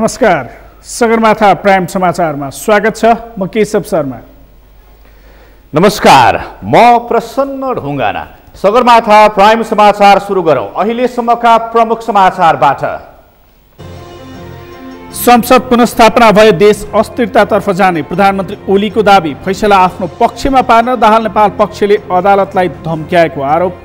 नमस्कार, सगरमाथा प्राइम समाचारमा स्वागत छ। म केशव शर्मा। नमस्कार, म प्रसन्न ढुङ्गाना। सगरमाथा प्राइम समाचार सुरु गरौँ। अहिलेसम्मका प्रमुख समाचारबाट। संसद पुनर्स्थापना भए देश अस्थिरतातर्फ जाने प्रधानमन्त्री ओलीको दाबी। फैसला आफ्नो पक्षमा पार्न दाहाल नेपाल पक्षले अदालतलाई धम्क्याएको आरोप।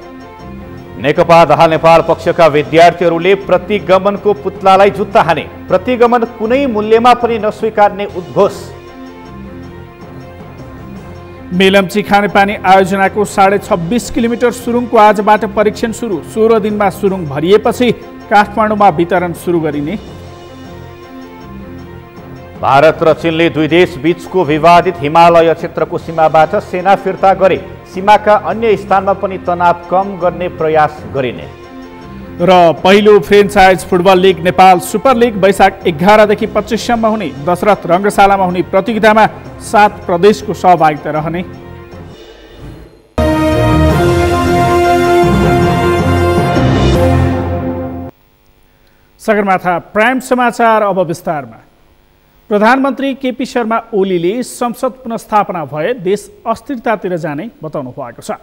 नेकपा दाहाल नेपाल पक्षका विद्यार्थीहरूले प्रतिगमनको पुतलालाई जुत्ता हाने। प्रतिगमन कुनै मूल्यमा पनि नस्वीकार्ने उद्घोष। मेलम्ची खानेपानी आयोजनाको 26.5 किलोमिटर सुरुङको आजबाट परीक्षण सुरु। 16 दिनमा सुरुङ भरिएपछि काठमाडौँमा वितरण सुरु गरिने। भारत र चीनले दुई देश बीचको विवादित हिमालय क्षेत्रको सीमाबाट सेना फिर्ता गरे। सीमाका अन्य स्थानमा पनि तनाव कम गर्ने प्रयास गरिने। र पहिलो franchise football league Nepal super league वैशाख 11 देखि 25 सम्म हुने। दशरथ रङ्गशालामा हुने प्रतियोगितामा 7 प्रदेशको सहभागिता रहने। सगरमाथा प्राइम समाचार अब विस्तारमा। प्रधानमन्त्री केपी शर्मा ओलीले संसद पुनर्स्थापना भए देश अस्थिरतातिर जाने बताउनु भएको छ।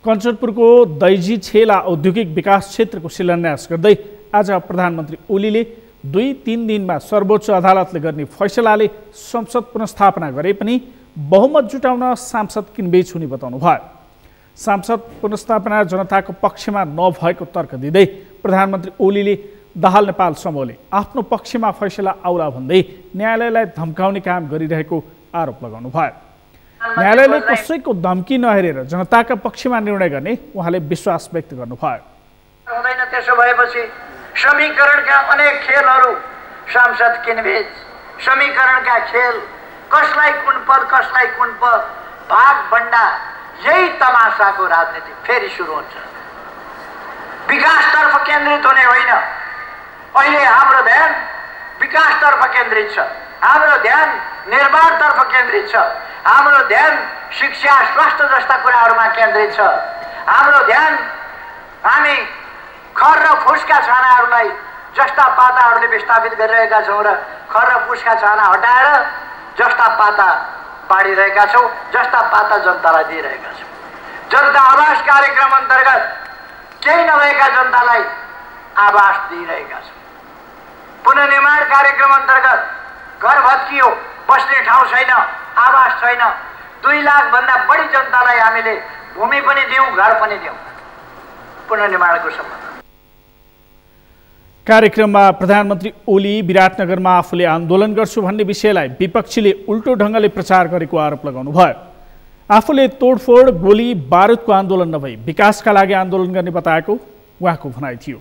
कञ्चनपुरको दैजी छेला औद्योगिक विकास क्षेत्रको शिलान्यास गर्दै आज प्रधानमन्त्री ओलीले 2-3 दिनमा सर्वोच्च अदालतले गर्ने फैसलाले संसद पुनर्स्थापना गरे पनि बहुमत जुटाउन सांसद किनबेच हुने बताउनु भयो। सांसद पुनर्स्थापना जनताको पक्षमा नभएको तर्क दिँदै प्रधानमन्त्री ओलीले दाहाल नेपाल समूहले आफ्नो पक्षमा फैसला आउला भन्दै न्यायालयलाई धम्काउने काम गरिरहेको आरोप लगाउनु भयो। न्यायालयले कसैको धम्की नहेरेर जनताका पक्षमा निर्णय गर्ने उहाँले विश्वास व्यक्त गर्नुभयो। हुँदैन त्यसो भएपछि समीकरणका अनेक खेलहरू सांसद किनबेच, समीकरणका खेल, कसलाई कुन पद भाग बन्डा, यही तमासाको राजनीति फेरि सुरु हुन्छ। विकासतर्फ केन्द्रित हुने होइन। अहिले हाम्रो ध्यान विकासतर्फ केन्द्रित छ। हाम्रो ध्यान निर्माणतर्फ केन्द्रित छ। हाम्रो ध्यान शिक्षा स्वास्थ्य जस्ता कुराहरूमा केन्द्रित छ। हाम्रो ध्यान हामी खर र फुसका छानाहरूलाई जस्ता पाताहरूले विस्थापित गरिरहेका छौँ र खर र फुसका छाना हटाएर जस्ता पाता बाँडिरहेका छौँ, जस्ता पाता जनतालाई दिइरहेका छौँ। जनता आवास कार्यक्रम अन्तर्गत केही नभएका जनतालाई आवास दिइरहेका छौँ। पुनर्निर्माण कार्यक्रम अन्तर्गत घर भत्कियो, बस्ने ठाउँ छैन, आवास छैन, 2 लाखभन्दा बढी जनतालाई हामीले भूमि पनि दियौँ, घर पनि दियौँ पुनर्निर्माणको सम्बन्ध। कार्यक्रममा प्रधानमन्त्री ओली विराटनगरमा आफूले आन्दोलन गर्छु भन्ने विषयलाई विपक्षीले उल्टो ढङ्गले प्रचार गरेको आरोप लगाउनु भयो। आफूले तोडफोड गोली बारुदको आन्दोलन नभई विकासका लागि आन्दोलन गर्ने बताएको उहाँको भनाइ थियो।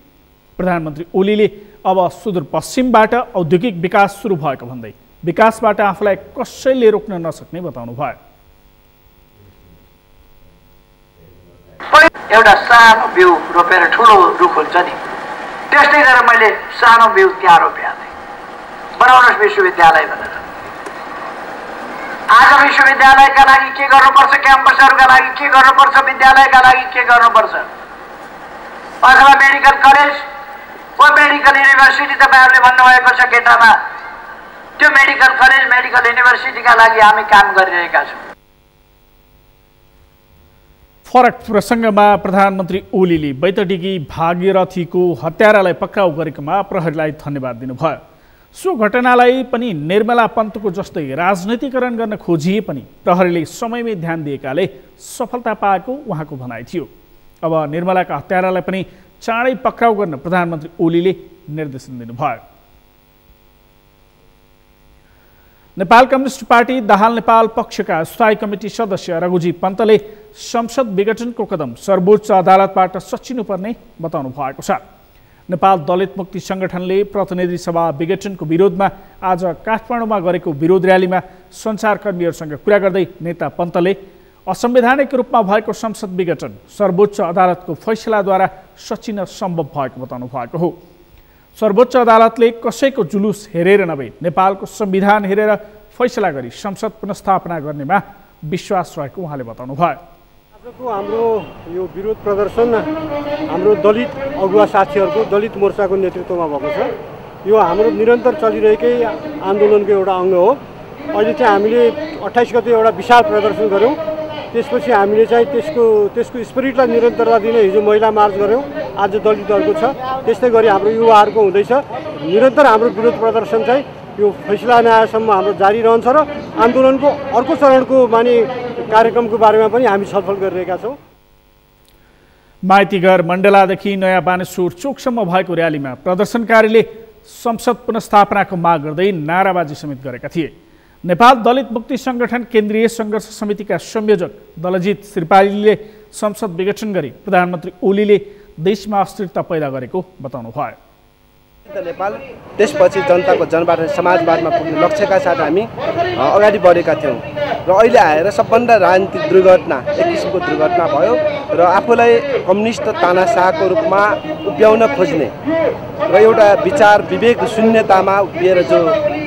प्रधानमन्त्री ओलीले अब सुदूरपश्चिमबाट औद्योगिक विकास सुरु भएको भन्दै विकासबाट आफूलाई कसैले रोक्न नसक्ने बताउनु भयो। एउटा सानो बिउ रोपेर ठुलो रुख हुन्छ नि, त्यस्तै गरेर मैले सानो बिउ त्यहाँ रोपेँ। बनाउनुहोस् विश्वविद्यालय भनेर। आज विश्वविद्यालयका लागि के गर्नुपर्छ, क्याम्पसहरूका लागि के गर्नुपर्छ, विद्यालयका लागि के गर्नुपर्छ, अथवा मेडिकल कलेज वा मेडिकल युनिभर्सिटी तपाईँहरूले भन्नुभएको छ केटामा, त्यो मेडिकल कलेज मेडिकल युनिभर्सिटीका लागि हामी काम गरिरहेका छौँ। फरक प्रसङ्गमा प्रधानमन्त्री ओलीले बैतडीकी भागीरथीको हत्यारालाई पक्राउ गरेकोमा प्रहरीलाई धन्यवाद दिनुभयो। सो घटनालाई पनि निर्मला पन्तको जस्तै राजनीतिकरण गर्न खोजिए पनि प्रहरीले समयमै ध्यान दिएकाले सफलता पाएको उहाँको भनाइ थियो। अब निर्मलाका हत्यारालाई पनि चाँडै पक्राउ गर्न प्रधानमन्त्री ओलीले निर्देशन दिनुभयो। नेपाल कम्युनिस्ट पार्टी दाहाल नेपाल पक्षका स्थायी कमिटी सदस्य रघुजी पन्तले संसद विघटनको कदम सर्वोच्च अदालतबाट सचिनुपर्ने बताउनु भएको छ। नेपाल दलित मुक्ति सङ्गठनले प्रतिनिधि सभा विघटनको विरोधमा आज काठमाडौँमा गरेको विरोध र्यालीमा सञ्चारकर्मीहरूसँग कुरा गर्दै नेता पन्तले असंवैधानिक रूपमा भएको संसद विघटन सर्वोच्च अदालतको फैसलाद्वारा सचिन सम्भव भएको बताउनु भएको हो। सर्वोच्च अदालतले कसैको जुलुस हेरेर नभई नेपालको संविधान हेरेर फैसला गरी संसद पुनर्स्थापना गर्नेमा विश्वास रहेको उहाँले बताउनु भयो। आजको हाम्रो यो विरोध प्रदर्शन हाम्रो दलित अगुवा साथीहरूको दलित मोर्चाको नेतृत्वमा भएको छ। यो हाम्रो निरन्तर चलिरहेकै आन्दोलनको एउटा अङ्ग हो। अहिले चाहिँ हामीले 28 गते एउटा विशाल प्रदर्शन गऱ्यौँ। त्यसपछि हामीले चाहिँ त्यसको स्पिरिटलाई निरन्तरता दिन हिजो महिला मार्च गऱ्यौँ, आज दलितहरूको छ। त्यस्तै गरी हाम्रो युवाहरूको हुँदैछ। निरन्तर हाम्रो विरोध प्रदर्शन चाहिँ यो फैसला नआएसम्म हाम्रो जारी रहन्छ र आन्दोलनको अर्को चरणको कार्यक्रमको बारेमा पनि हामी छलफल गरिरहेका छौँ। माइतीघर मण्डलादेखि नयाँ बानेश्वर चोकसम्म भएको र्यालीमा प्रदर्शनकारीले संसद पुनर्स्थापनाको माग गर्दै नाराबाजी समेत गरेका थिए। नेपाल दलित मुक्ति सङ्गठन केन्द्रीय सङ्घर्ष समितिका संयोजक दलजित श्रीपालीले संसद विघटन गरी प्रधानमन्त्री ओलीले देशमा अस्थिरता पैदा गरेको बताउनुभयो। नेपाल त्यसपछि जनताको जनबाट समाजवादमा पुग्ने लक्ष्यका साथ हामी अगाडि बढेका थियौँ र अहिले आएर सबभन्दा राजनीतिक दुर्घटना, एक किसिमको दुर्घटना भयो र आफूलाई कम्युनिस्ट तानाशाहको रूपमा उभ्याउन खोज्ने र एउटा विचार विवेक शून्यतामा उभिएर जो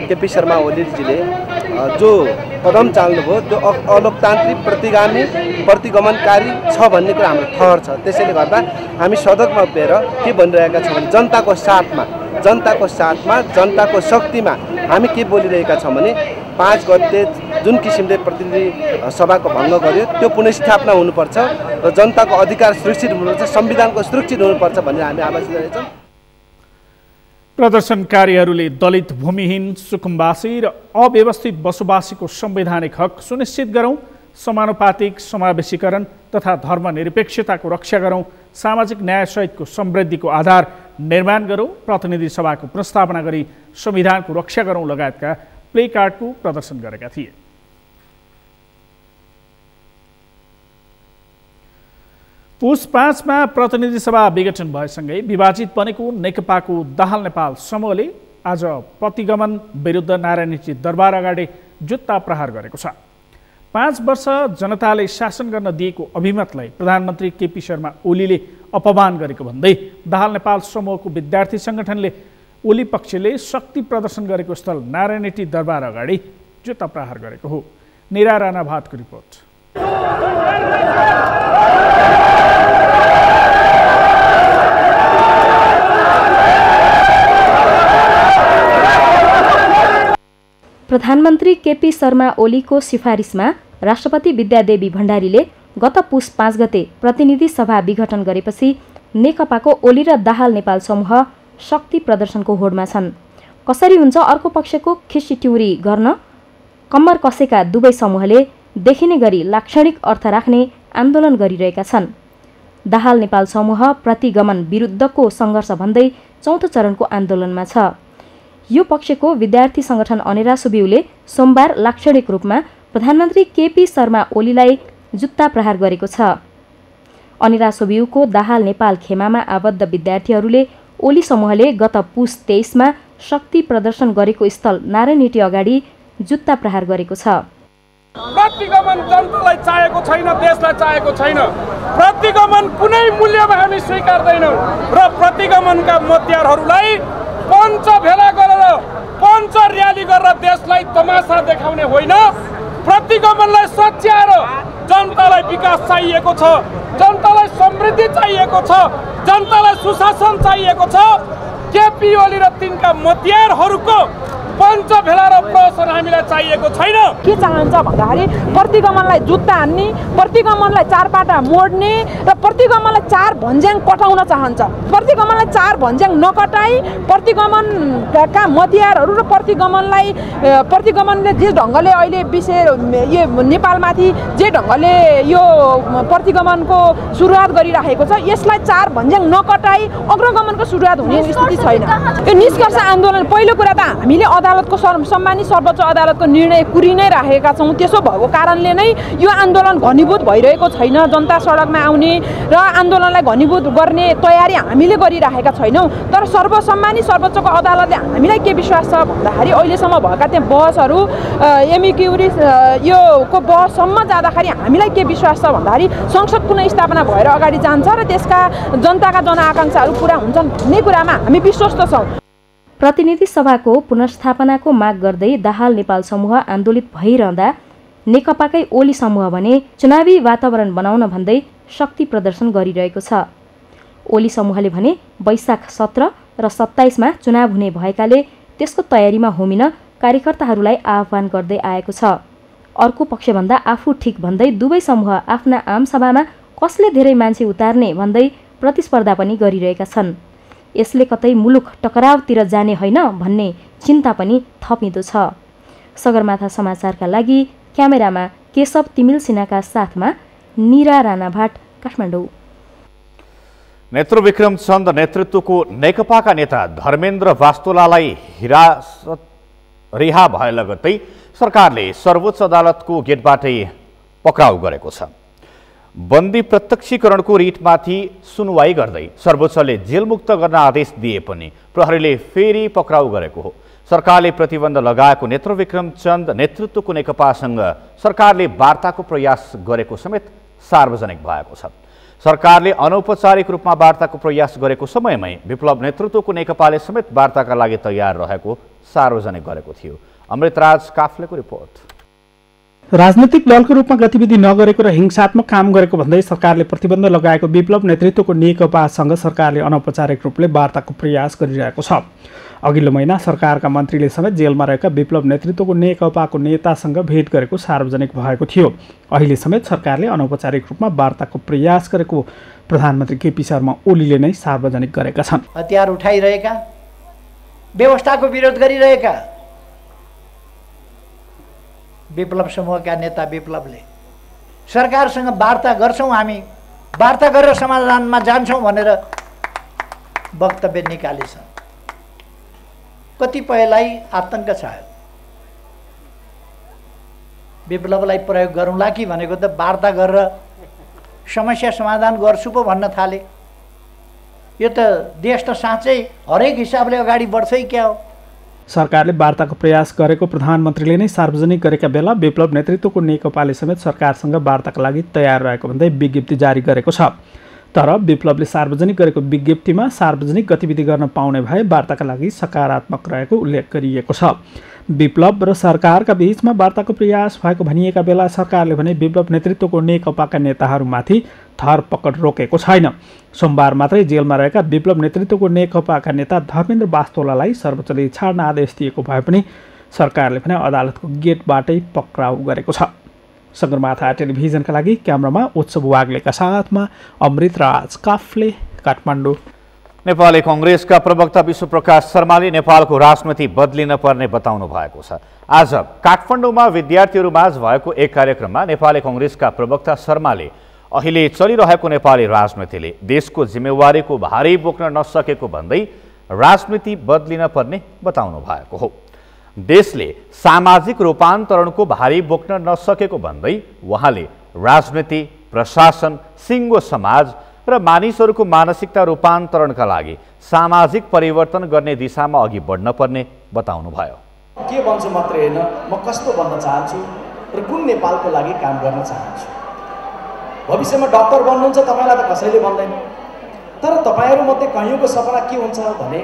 केपी शर्मा ओलीजीले जो कदम चाल्नुभयो त्यो अलोकतान्त्रिक, प्रतिगामी, प्रतिगमनकारी छ भन्ने कुरा हाम्रो ठहर छ। त्यसैले गर्दा हामी सडकमा उभिएर के भनिरहेका छौँ भने जनताको साथमा, जनताको शक्तिमा हामी के बोलिरहेका छौँ भने 5 गते जुन किसिमले प्रतिनिधि सभाको भङ्ग गर्यो त्यो पुनर्स्थापना हुनुपर्छ र जनताको अधिकार सुरक्षित हुनुपर्छ, संविधानको सुरक्षित हुनुपर्छ भनेर हामी आवाज दिइरहेछौँ। प्रदर्शनकारीहरूले दलित, भूमिहीन, सुकुम्बासी र अव्यवस्थित बसोबासीको संवैधानिक हक सुनिश्चित गरौँ, समानुपातिक समावेशीकरण तथा धर्मनिरपेक्षताको रक्षा गरौँ, सामाजिक न्यायसहितको समृद्धिको आधार निर्माण गरौँ, प्रतिनिधि सभाको पुनर्स्थापना गरी संविधानको रक्षा गरौँ लगायतका प्ले कार्डको प्रदर्शन गरेका थिए। पुस 5 मा प्रतिनिधि सभा विघटन भएसँगै विभाजित बनेको नेकपाको दाहाल नेपाल समूहले आज प्रतिगमन विरुद्ध नारायणहिटी दरबार अगाडि जुत्ता प्रहार गरेको छ। 5 वर्ष जनताले शासन गर्न दिएको अभिमतलाई प्रधानमन्त्री केपी शर्मा ओलीले अपमान गरेको भन्दै दाहाल नेपाल समूहको विद्यार्थी सङ्गठनले ओली पक्षले शक्ति प्रदर्शन गरेको स्थल नारायणहिटी दरबार अगाडि जुत्ता प्रहार गरेको हो। निरा राणा भाटको रिपोर्ट। प्रधानमन्त्री केपी शर्मा ओलीको सिफारिसमा राष्ट्रपति विद्यादेवी भण्डारीले गत पुस 5 गते प्रतिनिधि सभा विघटन गरेपछि नेकपाको ओली र दाहाल नेपाल समूह शक्ति प्रदर्शनको होडमा छन्। कसरी हुन्छ अर्को पक्षको खिस्सिट्युरी गर्न कम्मर कसेका दुवै समूहले देखिने गरी लाक्षणिक अर्थ राख्ने आन्दोलन गरिरहेका छन्। दाहाल नेपाल समूह प्रतिगमन विरुद्धको सङ्घर्ष भन्दै 4थो चरणको आन्दोलनमा छ। यो पक्षको विद्यार्थी सङ्गठन अनेरा सुबिउले सोमबार लाक्षणिक रूपमा प्रधानमन्त्री केपी शर्मा ओलीलाई जुत्ता प्रहार गरेको छ। अनेरा सुबिउको दाहाल नेपाल खेमामा आबद्ध विद्यार्थीहरूले ओली समूहले गत पुस 23 मा शक्ति प्रदर्शन गरेको स्थल नारायणहिटी अगाडि जुत्ता प्रहार गरेको छ। प्रतिगमन जनतालाई चाहेको छैन, देशलाई चाहेको छैन। प्रतिगमन कुनै मूल्यमा हामी स्वीकार्दैनौँ र प्रतिगमनका मध्यहरूलाई पञ्च भेला गरेर, पञ्च र्याली गरेर देशलाई तमासा देखाउने होइन। प्रतिगमनलाई सच्याएर जनतालाई विकास चाहिएको छ, जनतालाई समृद्धि चाहिएको छ, जनतालाई सुशासन चाहिएको छ। केपी ओली र तिनका मध्यहरूको पञ्च भेला र प्रहसन हामीलाई चाहिएको छैन। के चाहन्छ भन्दाखेरि प्रतिगमनलाई जुत्ता हान्ने, प्रतिगमनलाई चारपाटा मोड्ने र प्रतिगमनलाई 4 भन्ज्याङ कटाउन चाहन्छ। प्रतिगमनलाई 4 भन्ज्याङ नकटाई प्रतिगमनका मध्यहरू र प्रतिगमनले जे ढङ्गले अहिले यो नेपालमाथि जे ढङ्गले यो प्रतिगमनको सुरुवात गरिराखेको छ यसलाई 4 भन्ज्याङ नकटाई अग्रगमनको सुरुवात हुने स्थिति छैन। यो निष्कर्ष आन्दोलन पहिलो कुरा त हामीले अदालतको सम्मानित सर्वोच्च अदालतको निर्णय कुरि नै राखेका छौँ। त्यसो भएको कारणले नै यो आन्दोलन घनीभूत भइरहेको छैन। जनता सडकमा आउने र आन्दोलनलाई घनीभूत गर्ने तयारी हामीले गरिराखेका छैनौँ। तर सर्वसम्मानित सर्वोच्चको अदालतले हामीलाई के विश्वास छ भन्दाखेरि अहिलेसम्म भएका त्यहाँ बहसहरू एमिक्युरी योको बहससम्म जाँदाखेरि हामीलाई के विश्वास छ भन्दाखेरि संसद पुनर्स्थापना भएर अगाडि जान्छ र त्यसका जनताका जनआकाङ्क्षाहरू पुरा हुन्छन् भन्ने कुरामा हामी विश्वस्त छौँ। प्रतिनिधि सभाको पुनर्स्थापनाको माग गर्दै दाहाल नेपाल समूह आन्दोलित भइरहँदा नेकपाकै ओली समूह भने चुनावी वातावरण बनाउन भन्दै शक्ति प्रदर्शन गरिरहेको छ। ओली समूहले भने वैशाख 17 र 27मा चुनाव हुने भएकाले त्यसको तयारीमा होमिन कार्यकर्ताहरूलाई आह्वान गर्दै आएको छ। अर्को पक्षभन्दा आफू ठिक भन्दै दुवै समूह आफ्ना आमसभामा कसले धेरै मान्छे उतार्ने भन्दै प्रतिस्पर्धा पनि गरिरहेका छन्। यसले कतै मुलुक टकरावतिर जाने होइन भन्ने चिन्ता पनि थपिँदो छ। सगरमाथा समाचारका लागि क्यामेरामा केशव तिमिल सिन्हाका साथमा निरा राणाभाट, काठमाडौँ। नेत्रविक्रम चन्द नेतृत्वको नेकपाका नेता धर्मेन्द्र वास्तोलालाई रिहा भए लगत्तै सरकारले सर्वोच्च अदालतको गेटबाटै पक्राउ गरेको छ। बन्दी प्रत्यक्षीकरणको रिटमाथि सुनवाई गर्दै सर्वोच्चले जेलमुक्त गर्न आदेश दिए पनि प्रहरीले फेरि पक्राउ गरेको हो। सरकारले प्रतिबन्ध लगाएको नेत्रविक्रम चन्द नेतृत्वको नेकपासँग सरकारले वार्ताको प्रयास गरेको समेत सार्वजनिक भएको छ। सरकारले अनौपचारिक रूपमा वार्ताको प्रयास गरेको समयमै विप्लव नेतृत्वको नेकपाले समेत वार्ताका लागि तयार रहेको सार्वजनिक गरेको थियो। अमृतराज काफ्लेको रिपोर्ट। राजनैतिक दलको रूपमा गतिविधि नगरेको र हिंसात्मक काम गरेको भन्दै सरकारले प्रतिबन्ध लगाएको विप्लव नेतृत्वको नेकपासँग सरकारले अनौपचारिक रूपले वार्ताको प्रयास गरिरहेको छ। अघिल्लो महिना सरकारका मन्त्रीले समेत जेलमा रहेका विप्लव नेतृत्वको नेकपाको नेतासँग भेट गरेको सार्वजनिक भएको थियो। अहिले समेत सरकारले अनौपचारिक रूपमा वार्ताको प्रयास गरेको प्रधानमन्त्री केपी शर्मा ओलीले नै सार्वजनिक गरेका छन्। हतियार उठाइरहेका, व्यवस्थाको विरोध गरिरहेका विप्लव समूहका नेता विप्लवले सरकारसँग वार्ता गर्छौँ, हामी वार्ता गरेर समाधानमा जान्छौँ भनेर वक्तव्य निकालेछन्। कतिपयलाई आतंक छ, विप्लवलाई प्रयोग गरौँला कि भनेको त वार्ता गरेर समस्या समाधान गर्छु पो भन्न थाले। यो त देश त साँच्चै हरेक हिसाबले अगाडि बढ्छै क्या हो। सरकारले वार्ताको प्रयास गरेको प्रधानमन्त्रीले नै सार्वजनिक गरेका बेला विप्लव नेतृत्वको नेकपाले समेत सरकारसँग वार्ताका लागि तयार रहेको भन्दै विज्ञप्ति जारी गरेको छ। तर विप्लवले सार्वजनिक गरेको विज्ञप्तिमा सार्वजनिक गतिविधि गर्न पाउने भए वार्ताका लागि सकारात्मक रहेको उल्लेख गरिएको छ। विप्लव र सरकारका बीचमा वार्ताको प्रयास भएको भनिएका बेला सरकारले भने विप्लव नेतृत्वको नेकपाका नेताहरूमाथि धरपकड रोकेको छैन। सोमबार मात्रै जेलमा रहेका विप्लव नेतृत्वको नेकपाका नेता धर्मेन्द्र वास्तोलालाई सर्वोच्चले छाड्न आदेश दिएको भए पनि सरकारले भने अदालतको गेटबाटै पक्राउ गरेको छ। सगरमाथा टेलिभिजनका लागि क्यामेरामा उत्सव वाग्लेका साथमा अमृतराज काफ्ले, काठमाडौँ। नेपाली कांग्रेसका प्रवक्ता विश्वप्रकाश शर्माले नेपालको राजनीति बदलिन पर्ने बताउनु भएको छ। आज काठमाडौँमा विद्यार्थीहरूमाझ भएको एक कार्यक्रममा नेपाली कांग्रेसका प्रवक्ता शर्माले अहिले चलिरहेको नेपाली राजनीतिले देशको जिम्मेवारीको भारी बोक्न नसकेको भन्दै राजनीति बदलिन पर्ने बताउनु भएको हो। देशले सामाजिक रूपान्तरणको भारी बोक्न नसकेको भन्दै उहाँले राजनीति, प्रशासन, सिङ्गो समाज र मानिसहरूको मानसिकता रूपान्तरणका लागि सामाजिक परिवर्तन गर्ने दिशामा अघि बढ्न पर्ने बताउनु भयो। के बन्छु मात्रै होइन, म कस्तो बन्न चाहन्छु र कुन नेपालको लागि काम गर्न चाहन्छु। भविष्यमा डाक्टर बन्नुहुन्छ, तपाईँलाई त कसैले भन्दैन। तर तपाईँहरूमध्ये कयौँको सपना के हुन्छ भने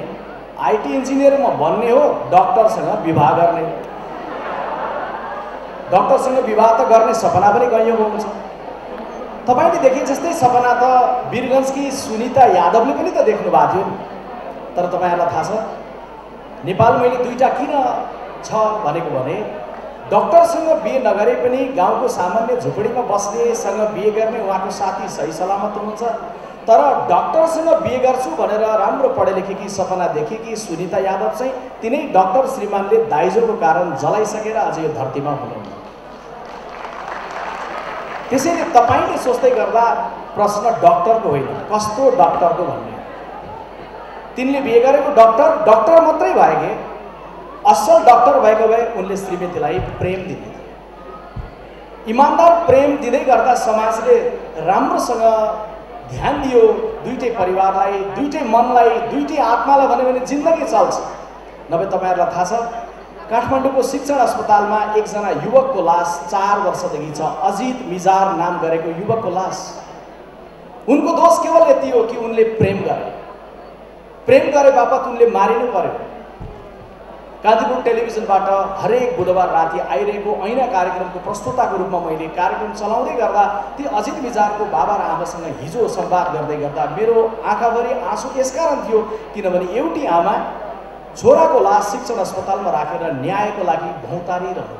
आइटी इन्जिनियर म बन्ने हो, डक्टरसँग विवाह गर्ने। डक्टरसँग विवाह त गर्ने सपना पनि कयौँको हुन्छ। तपाईँले देखे जस्तै सपना त वीरगन्जकी सुनिता यादवले पनि त देख्नु भएको थियो। तर तपाईँहरूलाई थाहा छ नेपाल मैले दुईवटा किन छ भनेको भने डक्टरसँग बिहे नगरे पनि गाउँको सामान्य झुपडीमा बस्नेसँग बिहे गर्ने उहाँको साथी सही सलामत हुनुहुन्छ। तर डक्टरसँग बिहे गर्छु भनेर राम्रो पढे लेखेकी सपना देखेकी सुनिता यादव चाहिँ तिनै डक्टर श्रीमानले दाइजोको कारण जलाइसकेर आज यो धरतीमा हुनुहुन्न। त्यसैले तपाईँले सोच्दै गर्दा प्रश्न डक्टरको होइन, कस्तो डक्टरको भन्ने। तिनले बिहे गरेको डक्टर मात्रै भए कि असल डक्टर भएको भए उनले श्रीमतीलाई प्रेम दिने थिए। इमान्दार प्रेम दिँदै गर्दा समाजले राम्रोसँग ध्यान दियो दुईटै परिवारलाई, दुईटै मनलाई, दुईटै आत्मालाई भन्यो भने जिन्दगी चल्छ। नभए तपाईँहरूलाई थाहा छ काठमाडौँको शिक्षण अस्पतालमा एकजना युवकको लास 4 वर्षदेखि छ। अजित मिजार नाम गरेको युवकको लास। उनको दोष केवल यति हो कि उनले प्रेम गरे। प्रेम गरे बापत उनले मारिनु पर्यो। कान्तिपुर टेलिभिजनबाट हरेक बुधबार राति आइरहेको ऐना कार्यक्रमको प्रस्तुताको रूपमा मैले कार्यक्रम चलाउँदै गर्दा ती अजित विचारको बाबा र आमासँग हिजो संवाद गर्दै गर्दा मेरो आँखाभरि आँसु यसकारण थियो किनभने एउटी आमा छोराको लास शिक्षण अस्पतालमा राखेर न्यायको लागि भौँतारिरहनु।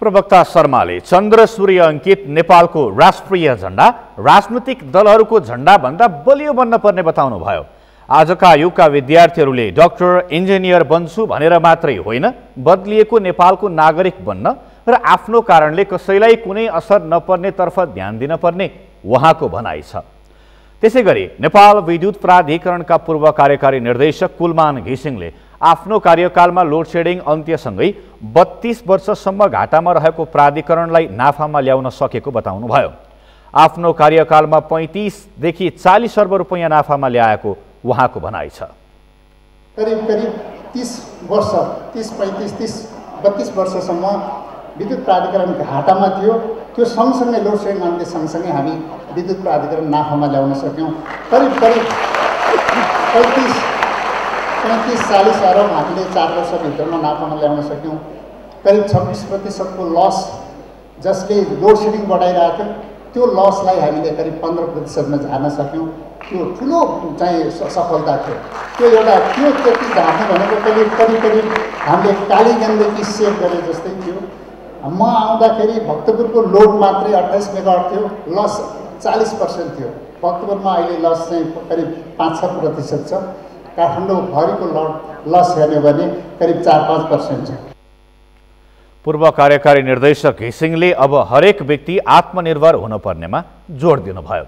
प्रवक्ता शर्माले चन्द्र सूर्य अङ्कित नेपालको राष्ट्रिय झण्डा राजनैतिक दलहरूको झण्डा भन्दा बलियो बन्न पर्ने बताउनुभयो। आजका युगका विद्यार्थीहरूले डाक्टर इन्जिनियर बन्छु भनेर मात्रै होइन, बदलिएको नेपालको नागरिक बन्न र आफ्नो कारणले कसैलाई कुनै असर नपर्नेतर्फ ध्यान दिन पर्ने उहाँको भनाइ छ। त्यसैगरी नेपाल विद्युत प्राधिकरणका पूर्व कार्यकारी निर्देशक कुलमान घिसिङले आफ्नो कार्यकालमा लोडसेडिङ अन्त्यसँगै 32 वर्षसम्म घाटामा रहेको प्राधिकरणलाई नाफामा ल्याउन सकेको बताउनुभयो। आफ्नो कार्यकालमा 35 देखि 40 अर्ब रुपैयाँ नाफामा ल्याएको उहाँको भनाइ छ। करिब 30 वर्ष 32 वर्षसम्म विद्युत प्राधिकरण घाटामा थियो। त्यो सँगसँगै लोडसेडिङ अन्त्य सँगसँगै हामी विद्युत प्राधिकरण नाफामा ल्याउन सक्यौँ। करिब 35-40 अरब हामीले 4 वर्षभित्रमा नाफामा ल्याउन सक्यौँ। करिब 26% लस जसले लोडसेडिङ बढाइरहेको त्यो लसलाई हामीले करिब 15%मा झार्न सक्यौँ। त्यो ठुलो चाहिँ सफलता थियो। त्यो त्यति झार्ने भनेको करिब हामीले काली गण्डकी सेभ गरे जस्तै थियो। म आउँदाखेरि भक्तपुरको लोड मात्रै 28 मेगावाट थियो, लस 40% थियो। भक्तपुरमा अहिले लस चाहिँ करिब 5-6% छ। काठमाडौँभरिको लस हेर्ने भने करिब 4-5% छ। पूर्व कार्यकारी निर्देशक घिसिङले अब हरेक व्यक्ति आत्मनिर्भर हुनुपर्नेमा जोड दिनुभयो।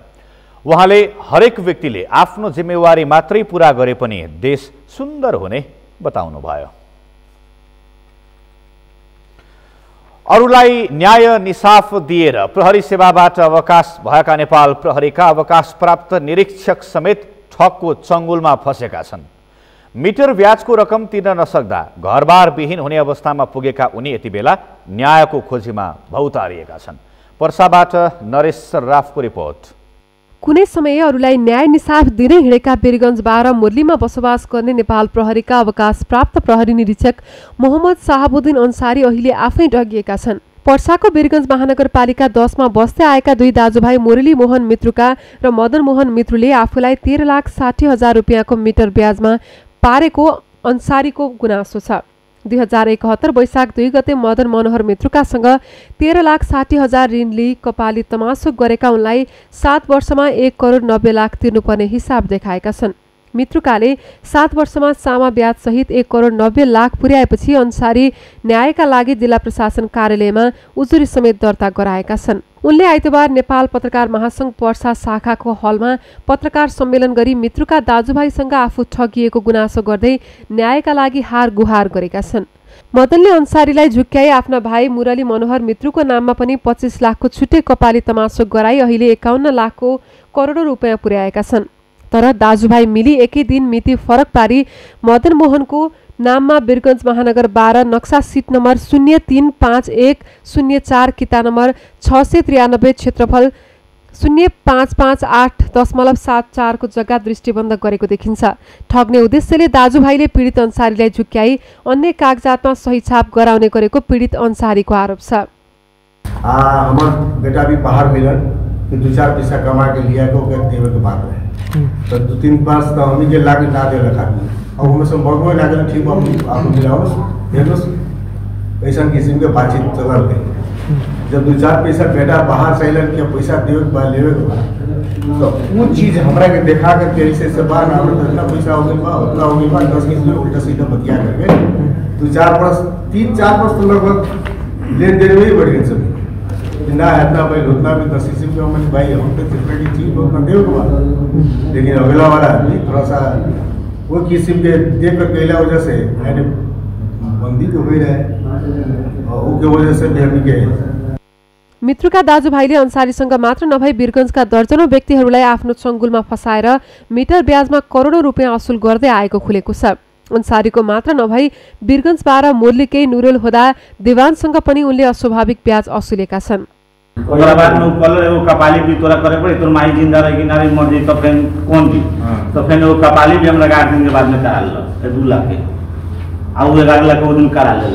उहाँले हरेक व्यक्तिले आफ्नो जिम्मेवारी मात्रै पूरा गरे पनि देश सुन्दर हुने बताउनुभयो। अरूलाई न्याय निसाफ दिएर प्रहरी सेवाबाट अवकाश भएका नेपाल प्रहरीका अवकाश प्राप्त निरीक्षक समेत ठगको चङ्गुलमा फसेका छन्। मिटर ब्याजको रकम तिर्न नसक्दा घरबार विहीन हुने अवस्थामा पुगेका उनी यति बेला न्यायको खोजीमा भौतारिएका छन्। पर्साबाट नरेश सर्राफको रिपोर्ट। कुनै समय अरूलाई न्याय निसाफ दिँदै हिँडेका वीरगञ्ज 12 मुरलीमा बसोबास गर्ने नेपाल प्रहरीका अवकाश प्राप्त प्रहरी निरीक्षक मोहम्मद साहबुद्दिन अन्सारी अहिले आफै डगिएका छन्। पर्साको वीरगञ्ज महानगरपालिका 10 मा बस्दै आएका दुई दाजुभाइ मुरली मोहन मित्रुका र मदन मोहन मित्रुले आफूलाई 13,60,000 रुपियाँको मिटर ब्याजमा पारेको अन्सारीको गुनासो छ। 2071 वैशाख 2 गते मदन मनोहर मित्रुकासँग 13,60,000 ऋण लिई कपाली तमासुक गरेका उनलाई 7 वर्षमा 1,90,00,000 तिर्नुपर्ने हिसाब देखाएका छन्। मित्रुकाले 7 वर्षमा सामा ब्याज सहित 1,90,00,000 पुर्याएपछि अन्सारी न्यायका लागि जिल्ला प्रशासन कार्यालयमा उजुरी समेत दर्ता गराएका छन्। उनले आइतबार नेपाल पत्रकार महासंघ पर्सा शाखाको हलमा पत्रकार सम्मेलन गरी मित्रुका दाजुभाइसँग आफू ठगिएको गुनासो गर्दै न्यायका लागि हार गुहार गरेका छन्। मदनले अन्सारीलाई झुक्क्याई आफ्ना भाइ मुरली मनोहर मित्रुको नाममा पनि 25 लाखको छुट्टै कपाली तमासुक गराई अहिले 51 लाखको करोडौं रुपियाँ पुर्याएका छन्। तर दाजुभाइ मिली एकै दिन मिति फरक पारी मदन मोहनको नाममा वीरगञ्ज महानगर 12 नक्सा सिट नम्बर 035104 किता नम्बर 693 क्षेत्रफल 0558.74 को जग्गा दृष्टिबन्ध गरेको देखिन्छ। ठग्ने उद्देश्यले दाजुभाइले पीडित अन्सारीलाई झुक्क्याई अन्य कागजातमा सही छाप गराउने गरेको पीडित अन्सारीको आरोप छ। हमर बेटा भी बाहर मिलन कि 2-4 पैसा कमा के लिया को देवे के बात है तो 2-3 वर्ष तो हम के लागे ना दे रखा अब हम सब भगवे लागे ठीक आप मिलाओ हेर्नुस् ऐसा किसिम के बातचीत चलल गई। जब 2-4 पैसा बेटा बाहर से अलन के पैसा देवे के लेवे के बाद तो वो चीज हमरा के देखा के तेरी से बाहर ना इतना पैसा हो गया उतना हो गया 10 किलो उल्टा सीधा बतिया करके 2-4 वर्ष 3-4 वर्ष तो लगभग लेन देन में ही बढ़ गए सब ना इतना भाई उतना भी 10 किस्म के हमारे भाई हम पे सिक्योरिटी चीज उतना देव के बाद लेकिन अगला वाला थोड़ा सा वो किस्म के देख कर गैला वजह से यानी बंदी तो हुई रहे और उसके वजह से भी के मित्रुका दाजुभाइले अन्सारीसँग मात्र नभई वीरगञ्जका दर्जनौं व्यक्तिहरूलाई आफ्नो चङ्गुलमा फसाएर मिटर ब्याजमा करोडौं रुपियाँ असुल गर्दै आएको खुलेको छ। अन्सारीको मात्र नभई वीरगञ्ज 12 मुरलीकै नुरुल हुदा दिवानसँग पनि उनले अस्वाभाविक ब्याज असुलेका छन्। ओकरा बाद में कलर वो कपाली भी तोरा करे पड़े तोर माई जिंदा रही नारी मर जाई तो फिर कौन भी तो फिर वो कपाली भी हम लगा दिन के बाद में डाल लो 2 लाख के अब वो 11 लाख वो दिन करा ले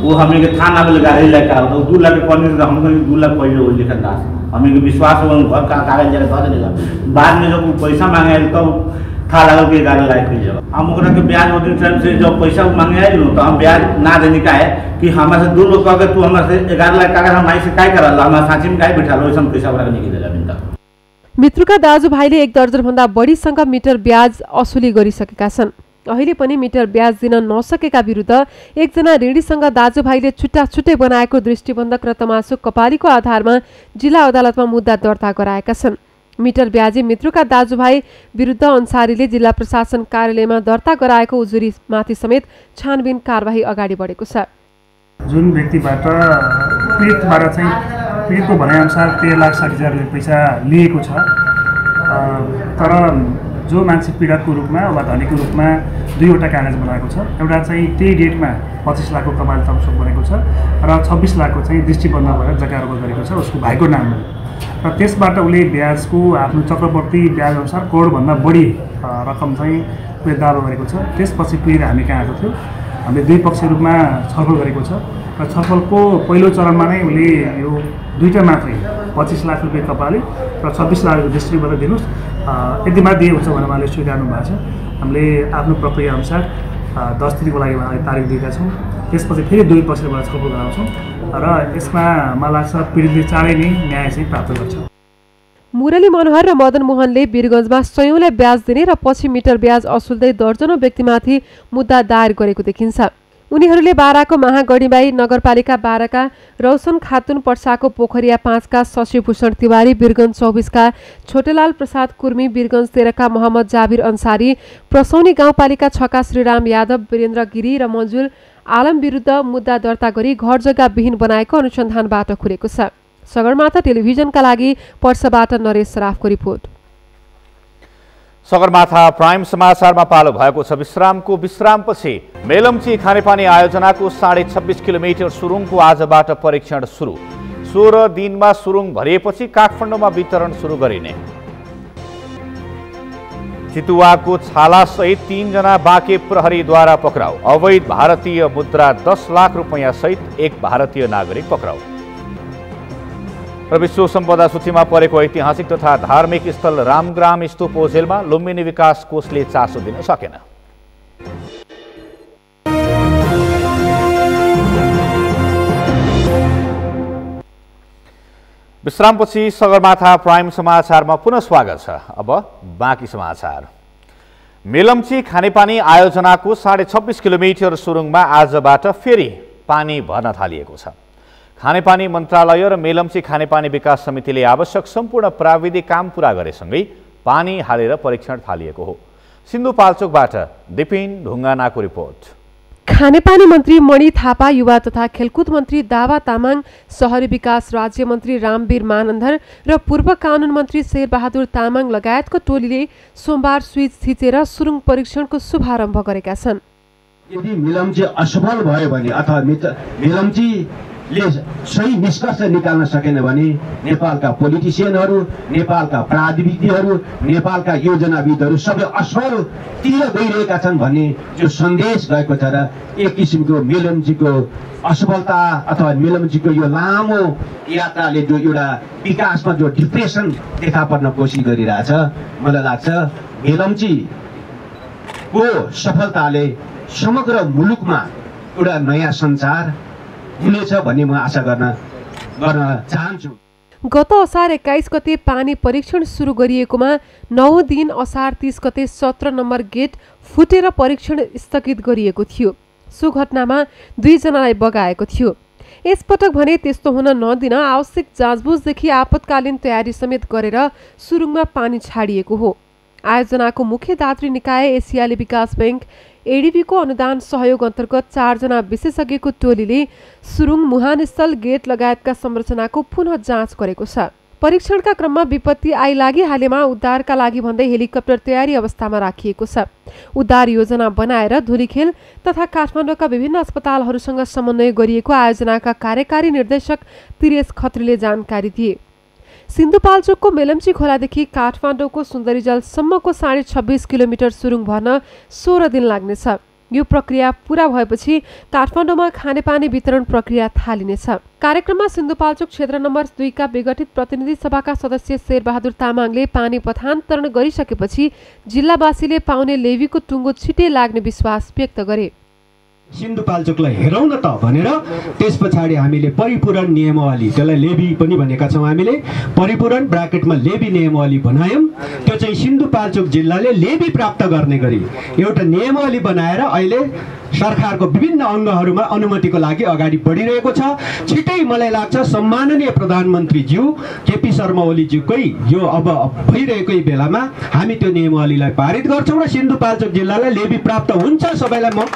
वो हमें के थाना में गाड़ी लेकर करा तो 2 लाख पनीर हमको 2 लाख पहले वो लिखा ना हमें के विश्वास हो घर का कागज जरा कर देगा बाद में जब पैसा मांगे तो था लगा के 11 लाख मिल जाएगा हम ओकरा के ब्याज वो दिन टाइम से जब पैसा मांगे आए तो हम ब्याज ना देने का है कि हमारे से 2 लोग अगर तू हमारे से 11 लाख कागज हम से काय करला हम साँची में काय बिठा लो ऐसा पैसा वाला नहीं देला बिंदा मित्रुका दाजुभाइले 1 दर्जनभन्दा बढीसँग मिटर ब्याज असुली गरिसकेका छन्। अहिले पनि मिटर ब्याज दिन नसकेका विरुद्ध एकजना ऋणीसँग दाजुभाइले छुट्टै बनाएको दृष्टिबन्धक र तमासु कपालीको आधारमा जिल्ला अदालतमा मुद्दा दर्ता गराएका छन्। मिटर ब्याजी मित्रुका दाजुभाइ विरुद्ध अन्सारीले जिल्ला प्रशासन कार्यालयमा दर्ता गराएको उजुरीमाथि समेत छानबिन कारबाही अगाडि बढेको छ। जुन व्यक्तिबाट पीडितको भनाइअनुसार 13,60,000 रुपियाँ पैसा लिएको छ तर जो मान्छे पीडितको रूपमा वा धनीको रूपमा 2वटा कागज बनाएको छ। एउटा चाहिँ त्यही डेटमा 25 लाखको कपाल तमसुक बनेको छ र 26 लाखको चाहिँ दृष्टिबन्ध भएर जग्गारोप गरेको छ उसको भाइको नाममा र त्यसबाट उसले ब्याजको आफ्नो चक्रवर्ती ब्याज अनुसार करोडभन्दा बढी रकम चाहिँ उसले दावा गरेको छ। त्यसपछि पीडित हामी कहाँ आएको थियो हामीले 2 पक्ष रूपमा छलफल गरेको छ र छलफलको पहिलो चरणमा नै उसले यो 2टा मात्रै 25 लाख रुपियाँ कपाली र 26 लाखको दृष्टिबन्ध दिनुहोस् यदि मात्र दिए हुन्छ भनेर उहाँले स्वीकार्नु भएको छ। हामीले आफ्नो प्रक्रिया अनुसार 10 दिनको लागि उहाँलाई तारिक दिएका छौँ। त्यसपछि फेरि 2 पक्षबाट छलफल गराउँछौँ र यसमा मलाई लाग्छ पीडितले चाँडै नै न्याय चाहिँ प्राप्त गर्छ। मुरली मनोहर र मदन मोहनले वीरगञ्जमा सयौंले ब्याज दिने र पछि मिटर ब्याज असुल्दै दर्जनौं व्यक्तिमाथि मुद्दा दायर गरेको देखिन्छ। उनीहरूले बाराको महागढीबाई नगरपालिका 12 का रौशन खातुन पर्साको पोखरिया 5 का शशिभूषण तिवारी वीरगञ्ज 24 का छोटेलाल प्रसाद कुर्मी वीरगञ्ज 13 का मोहम्मद जाबिर अन्सारी प्रसौनी गाउँपालिका 6 का श्रीराम यादव वीरेन्द्र गिरी र मन्जुर आलम विरुद्ध मुद्दा दर्ता गरी घर जग्गा विहीन बनाएको अनुसन्धानबाट खुलेको छ। सगरमाथा टेलिभिजनका लागि पर्साबाट नरेश सराफको रिपोर्ट। सगरमाथा प्राइम समाचारमा पालो भएको छ विश्रामको विश्रामपछि मेलम्ची खानेपानी आयोजनाको 26.5 किलोमिटर सुरुङको आजबाट परीक्षण सुरु। 16 दिनमा सुरुङ भरिएपछि काठमाडौँमा वितरण सुरु गरिने। चितुवाको छालासहित 3 जना बाँके प्रहरीद्वारा पक्राउ। अवैध भारतीय मुद्रा 10 लाख रुपैयाँ सहित एक भारतीय नागरिक पक्राउ। र विश्व सम्पदा सूचीमा परेको ऐतिहासिक तथा धार्मिक स्थल रामग्राम स्तूप ओझेलमा लुम्बिनी विकास कोषले चासो दिन सकेन। विश्रामपछि सगरमाथा प्राइम समाचारमा पुनः स्वागत छ। अब बाँकी समाचार। मेलम्ची खानेपानी आयोजनाको 26.5 किलोमिटर सुरुङमा आजबाट फेरि पानी भर्न थालिएको छ। खानेपानी मन्त्रालय र मेलम्ची खानेपानी विकास समितिले आवश्यक सम्पूर्ण प्राविधिक काम पूरा गरेसँगै पानी हालेर परीक्षण थालिएको हो। सिन्धुपाल्चोकबाट दिपिन ढुङ्गानाको रिपोर्ट। खानेपानी मन्त्री मणि थापा, युवा तथा खेलकुद मन्त्री दावा तामाङ, शहरी विकास राज्य मन्त्री रामवीर मानन्धर र पूर्व कानुन मन्त्री शेरबहादुर तामाङ लगायतको टोलीले सोमबार स्विच थिचेर सुरुङ परीक्षणको शुभारम्भ गरेका छन्। यदि मेलम्ची असफल भयो भने अथवा मेलम्चीले सही निष्कर्ष निकाल्न सकेन भने नेपालका पोलिटिसियनहरू, नेपालका प्राविधिकहरू, नेपालका योजनाविदहरू सबै असफलतिर गइरहेका छन् भन्ने जो सन्देश गएको छ र एक किसिमको मेलम्चीको असफलता अथवा मेलम्चीको यो लामो यात्राले जो एउटा विकासमा जो डिप्रेसन देखा पर्न कोसिस गरिरहेछ, मलाई लाग्छ मेलम्चीको सफलताले समग्र मुलुकमा एउटा नयाँ सञ्चार हुनेछ भन्ने म आशा गर्न चाहन्छु। गत असार 21 गते पानी परीक्षण सुरु गरिएकोमा 9 दिन असार 30 गते 17 नम्बर गेट फुटेर परीक्षण स्थगित गरिएको थियो। सो घटनामा 2 जनालाई बगाएको थियो। यसपटक भने त्यस्तो हुन नदिन आवश्यक जाँचबुझदेखि आपतकालीन तयारी समेत गरेर सुरुङमा पानी छाडिएको हो। आयोजनाको मुख्य दात्री निकाय एसियाली विकास बैंक एडीबीको अनुदान सहयोग अन्तर्गत 4 जना विशेषज्ञको टोलीले सुरुङ, मुहानस्थल, गेट लगायतका संरचनाको पुनः जाँच गरेको छ। परीक्षणका क्रममा विपत्ति आइलागिहालेमा उद्धारका लागि भन्दै हेलिकप्टर तयारी अवस्थामा राखिएको छ। उद्धार योजना बनाएर धुलीखेल तथा काठमाडौँका विभिन्न अस्पतालहरूसँग समन्वय गरिएको आयोजनाका कार्यकारी निर्देशक तिरेश खत्रीले जानकारी दिए। सिन्धुपाल्चोकको मेलम्ची खोलादेखि काठमाडौँको सुन्दरीजलसम्मको 26.5 किलोमिटर सुरुङ भर्न 16 दिन लाग्नेछ। यो प्रक्रिया पूरा भएपछि काठमाडौँमा खानेपानी वितरण प्रक्रिया थालिनेछ। कार्यक्रममा सिन्धुपाल्चोक क्षेत्र नम्बर 2 का विघटित प्रतिनिधि सभाका सदस्य शेरबहादुर तामाङले पानी पठान्तरण गरिसकेपछि जिल्लावासीले पाउने लेभीको टुङ्गो छिटै लाग्ने विश्वास व्यक्त गरे। सिन्धुपाल्चोकलाई हेरौँ न त भनेर त्यस पछाडि हामीले परिपूरण नियमावली, त्यसलाई लेबी पनि भनेका छौँ हामीले, परिपूरण ब्राकेटमा लेबी नियमावली बनायौँ। त्यो चाहिँ सिन्धुपाल्चोक जिल्लाले लेबी प्राप्त गर्ने गरी एउटा नियमावली बनाएर अहिले सरकारको विभिन्न अङ्गहरूमा अनुमतिको लागि अगाडि बढिरहेको छ। छिटै मलाई लाग्छ सम्माननीय प्रधानमन्त्रीज्यू केपी शर्मा ओलीज्यूकै यो अब भइरहेकै बेलामा हामी त्यो नियमावलीलाई पारित गर्छौँ र सिन्धुपाल्चोक जिल्लालाई लेबी प्राप्त हुन्छ। सबैलाई म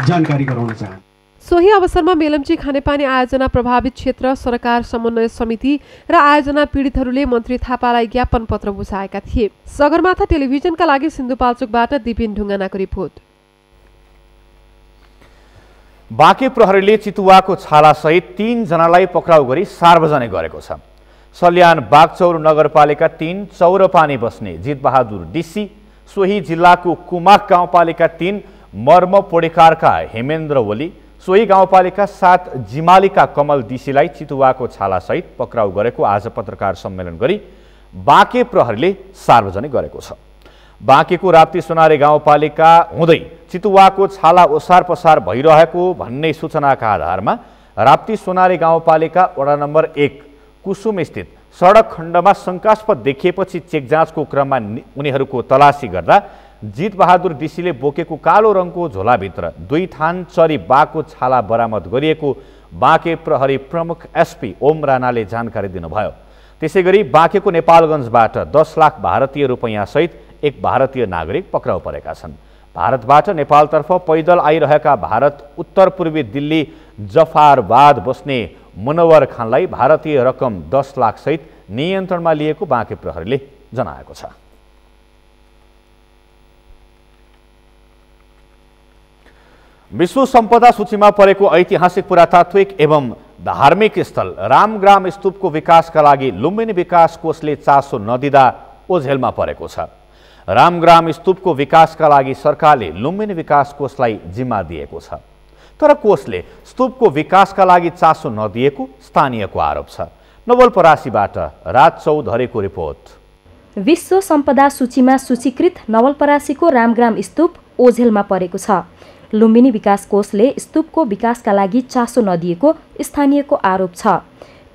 जानकारी गराउन चाहन्छु। सोही अवसरमा मेलम्ची खानेपानी आयोजना प्रभावित क्षेत्र सरकार समन्वय समिति र आयोजना पीडितहरूले मन्त्री थापालाई ज्ञापन पत्र बुझाएका थिए। सगरमाथा टेलिभिजनका लागि सिन्धुपाल्चोकबाट दिपिन ढुङ्गानाको रिपोर्ट। बाँके प्रहरीले चितुवाको छालासहित 3 जनालाई पक्राउ गरी सार्वजनिक गरेको छ। सल्यान बागचौर नगरपालिका 3 चौरपानी बस्ने जितबहादुर डीसी, सोही जिल्लाको कुमाक गाउँपालिका 3 मर्म पोडेकारका हेमेन्द्र ओली, सोही गाउँपालिका 7 जिमालीका कमल डीसीलाई चितुवाको छालासहित पक्राउ गरेको आज पत्रकार सम्मेलन गरी बाँके प्रहरीले सार्वजनिक गरेको छ। बाँकेको राप्ती सोनारी गाउँपालिका हुँदै चितुवाको छाला ओसार पसार भइरहेको भन्ने सूचनाका आधारमा राप्ती सोनारी गाउँपालिका वडा नम्बर 1 कुसुम स्थित सडक खण्डमा शङ्कास्पद देखिएपछि चेक जाँचको क्रममा उनीहरूको तलासी गर्दा जितबहादुर डीसीले बोकेको कालो रङको झोलाभित्र 2 थान चरी बाघको छाला बरामद गरिएको बाँके प्रहरी प्रमुख एसपी ओम राणाले जानकारी दिनुभयो। त्यसैगरी बाँकेको नेपालगञ्जबाट 10 लाख भारतीय रुपैयाँ सहित एक भारतीय नागरिक पक्राउ परेका छन्। भारतबाट नेपालतर्फ पैदल आइरहेका भारत उत्तर पूर्वी दिल्ली जफारबाद बस्ने मुनव्वर खानलाई भारतीय रकम 10 लाख सहित नियन्त्रणमा लिएको बाँके प्रहरीले जनाएको छ। विश्व सम्पदा सूचीमा परेको ऐतिहासिक पुरातात्विक एवं धार्मिक स्थल रामग्राम स्तूपको विकासका लागि लुम्बिनी विकास कोषले चासो नदिँदा ओझेलमा परेको छ। रामग्राम स्तूपको विकासका लागि सरकारले लुम्बिनी विकास कोषलाई जिम्मा दिएको छ, तर कोषले स्तूपको विकासका लागि चासो नदिएको स्थानीयको आरोप छ। नवलपरासीबाट राज चौधरीको रिपोर्ट। विश्व सम्पदा सूचीमा सूचीकृत नवलपरासीको रामग्राम स्तूप ओझेलमा परेको छ। लुम्बिनी विकास कोषले स्तूपको विकासका लागि चासो नदिएको स्थानीयको आरोप छ।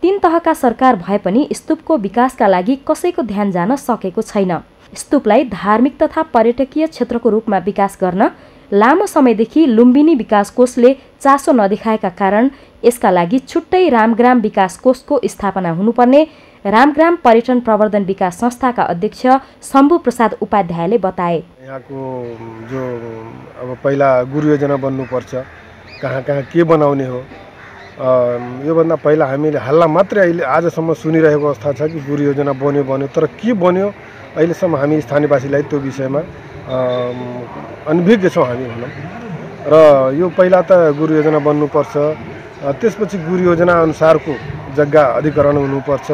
3 तहका सरकार भए पनि स्तूपको विकासका लागि कसैको ध्यान जान सकेको छैन। स्तूपलाई धार्मिक तथा पर्यटकीय क्षेत्रको रूपमा विकास गर्न लामो समयदेखि लुम्बिनी विकास कोषले चासो नदेखाएका कारण यसका लागि छुट्टै रामग्राम विकास कोषको स्थापना हुनुपर्ने रामग्राम पर्यटन प्रवर्धन विकास संस्थाका अध्यक्ष शम्भु प्रसाद उपाध्यायले बताए। यहाँको जो अब पहिला गुरु योजना बन्नुपर्छ, कहाँ कहाँ के बनाउने हो, योभन्दा पहिला हामीले हल्ला मात्रै अहिले आजसम्म सुनिरहेको अवस्था छ कि गुरु योजना बन्यो, तर के बन्यो अहिलेसम्म हामी स्थानीयवासीलाई त्यो विषयमा अनभिज्ञ छौँ हामी भनौँ। र यो पहिला त गुरु योजना बन्नुपर्छ, त्यसपछि गुरु योजना अनुसारको जग्गा अधिग्रहण हुनुपर्छ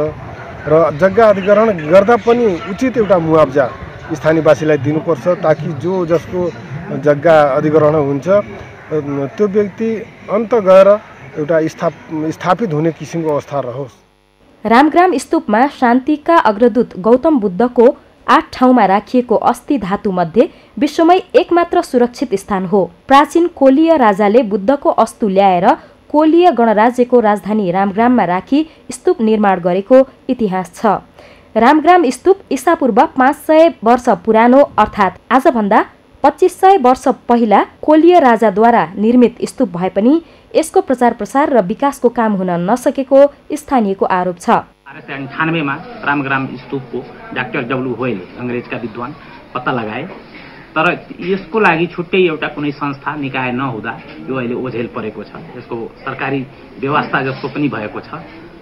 र जग्गा अधिग्रहण गर्दा पनि उचित एउटा मुआवजा स्थानीयवासीलाई दिनुपर्छ, ताकि जो जसको जग्गा अधिग्रहण हुन्छ त्यो व्यक्ति अन्त गएर एउटा स्थापित हुने किसिमको अवस्था रहोस्। रामग्राम स्तूपमा शान्तिका अग्रदूत गौतम बुद्धको 8 ठाउँमा राखिएको अस्थि धातु मध्ये विश्वमै एकमात्र सुरक्षित स्थान हो। प्राचीन कोलीय राजाले बुद्धको अस्तु ल्याएर कोलीय गणराज्यको राजधानी रामग्राममा राखी स्तूप निर्माण गरेको इतिहास छ। रामग्राम स्तूप ईसापूर्व 500 वर्ष पुरानो अर्थात् आजभन्दा 2500 वर्ष पहिला कोलीय राजाद्वारा निर्मित स्तूप भए पनि यसको प्रचार प्रसार र विकासको काम हुन नसकेको स्थानीयको आरोप छ। 1898 में रामग्राम स्तूपको डाक्टर डब्लु होयल अंग्रेजका विद्वान पत्ता लगाए, तर यसको लागि छुट्टै एउटा कुनै संस्था निकाय नहुँदा यो अहिले ओझेल परेको छ। यसको सरकारी व्यवस्था जस्तो पनि भएको छ।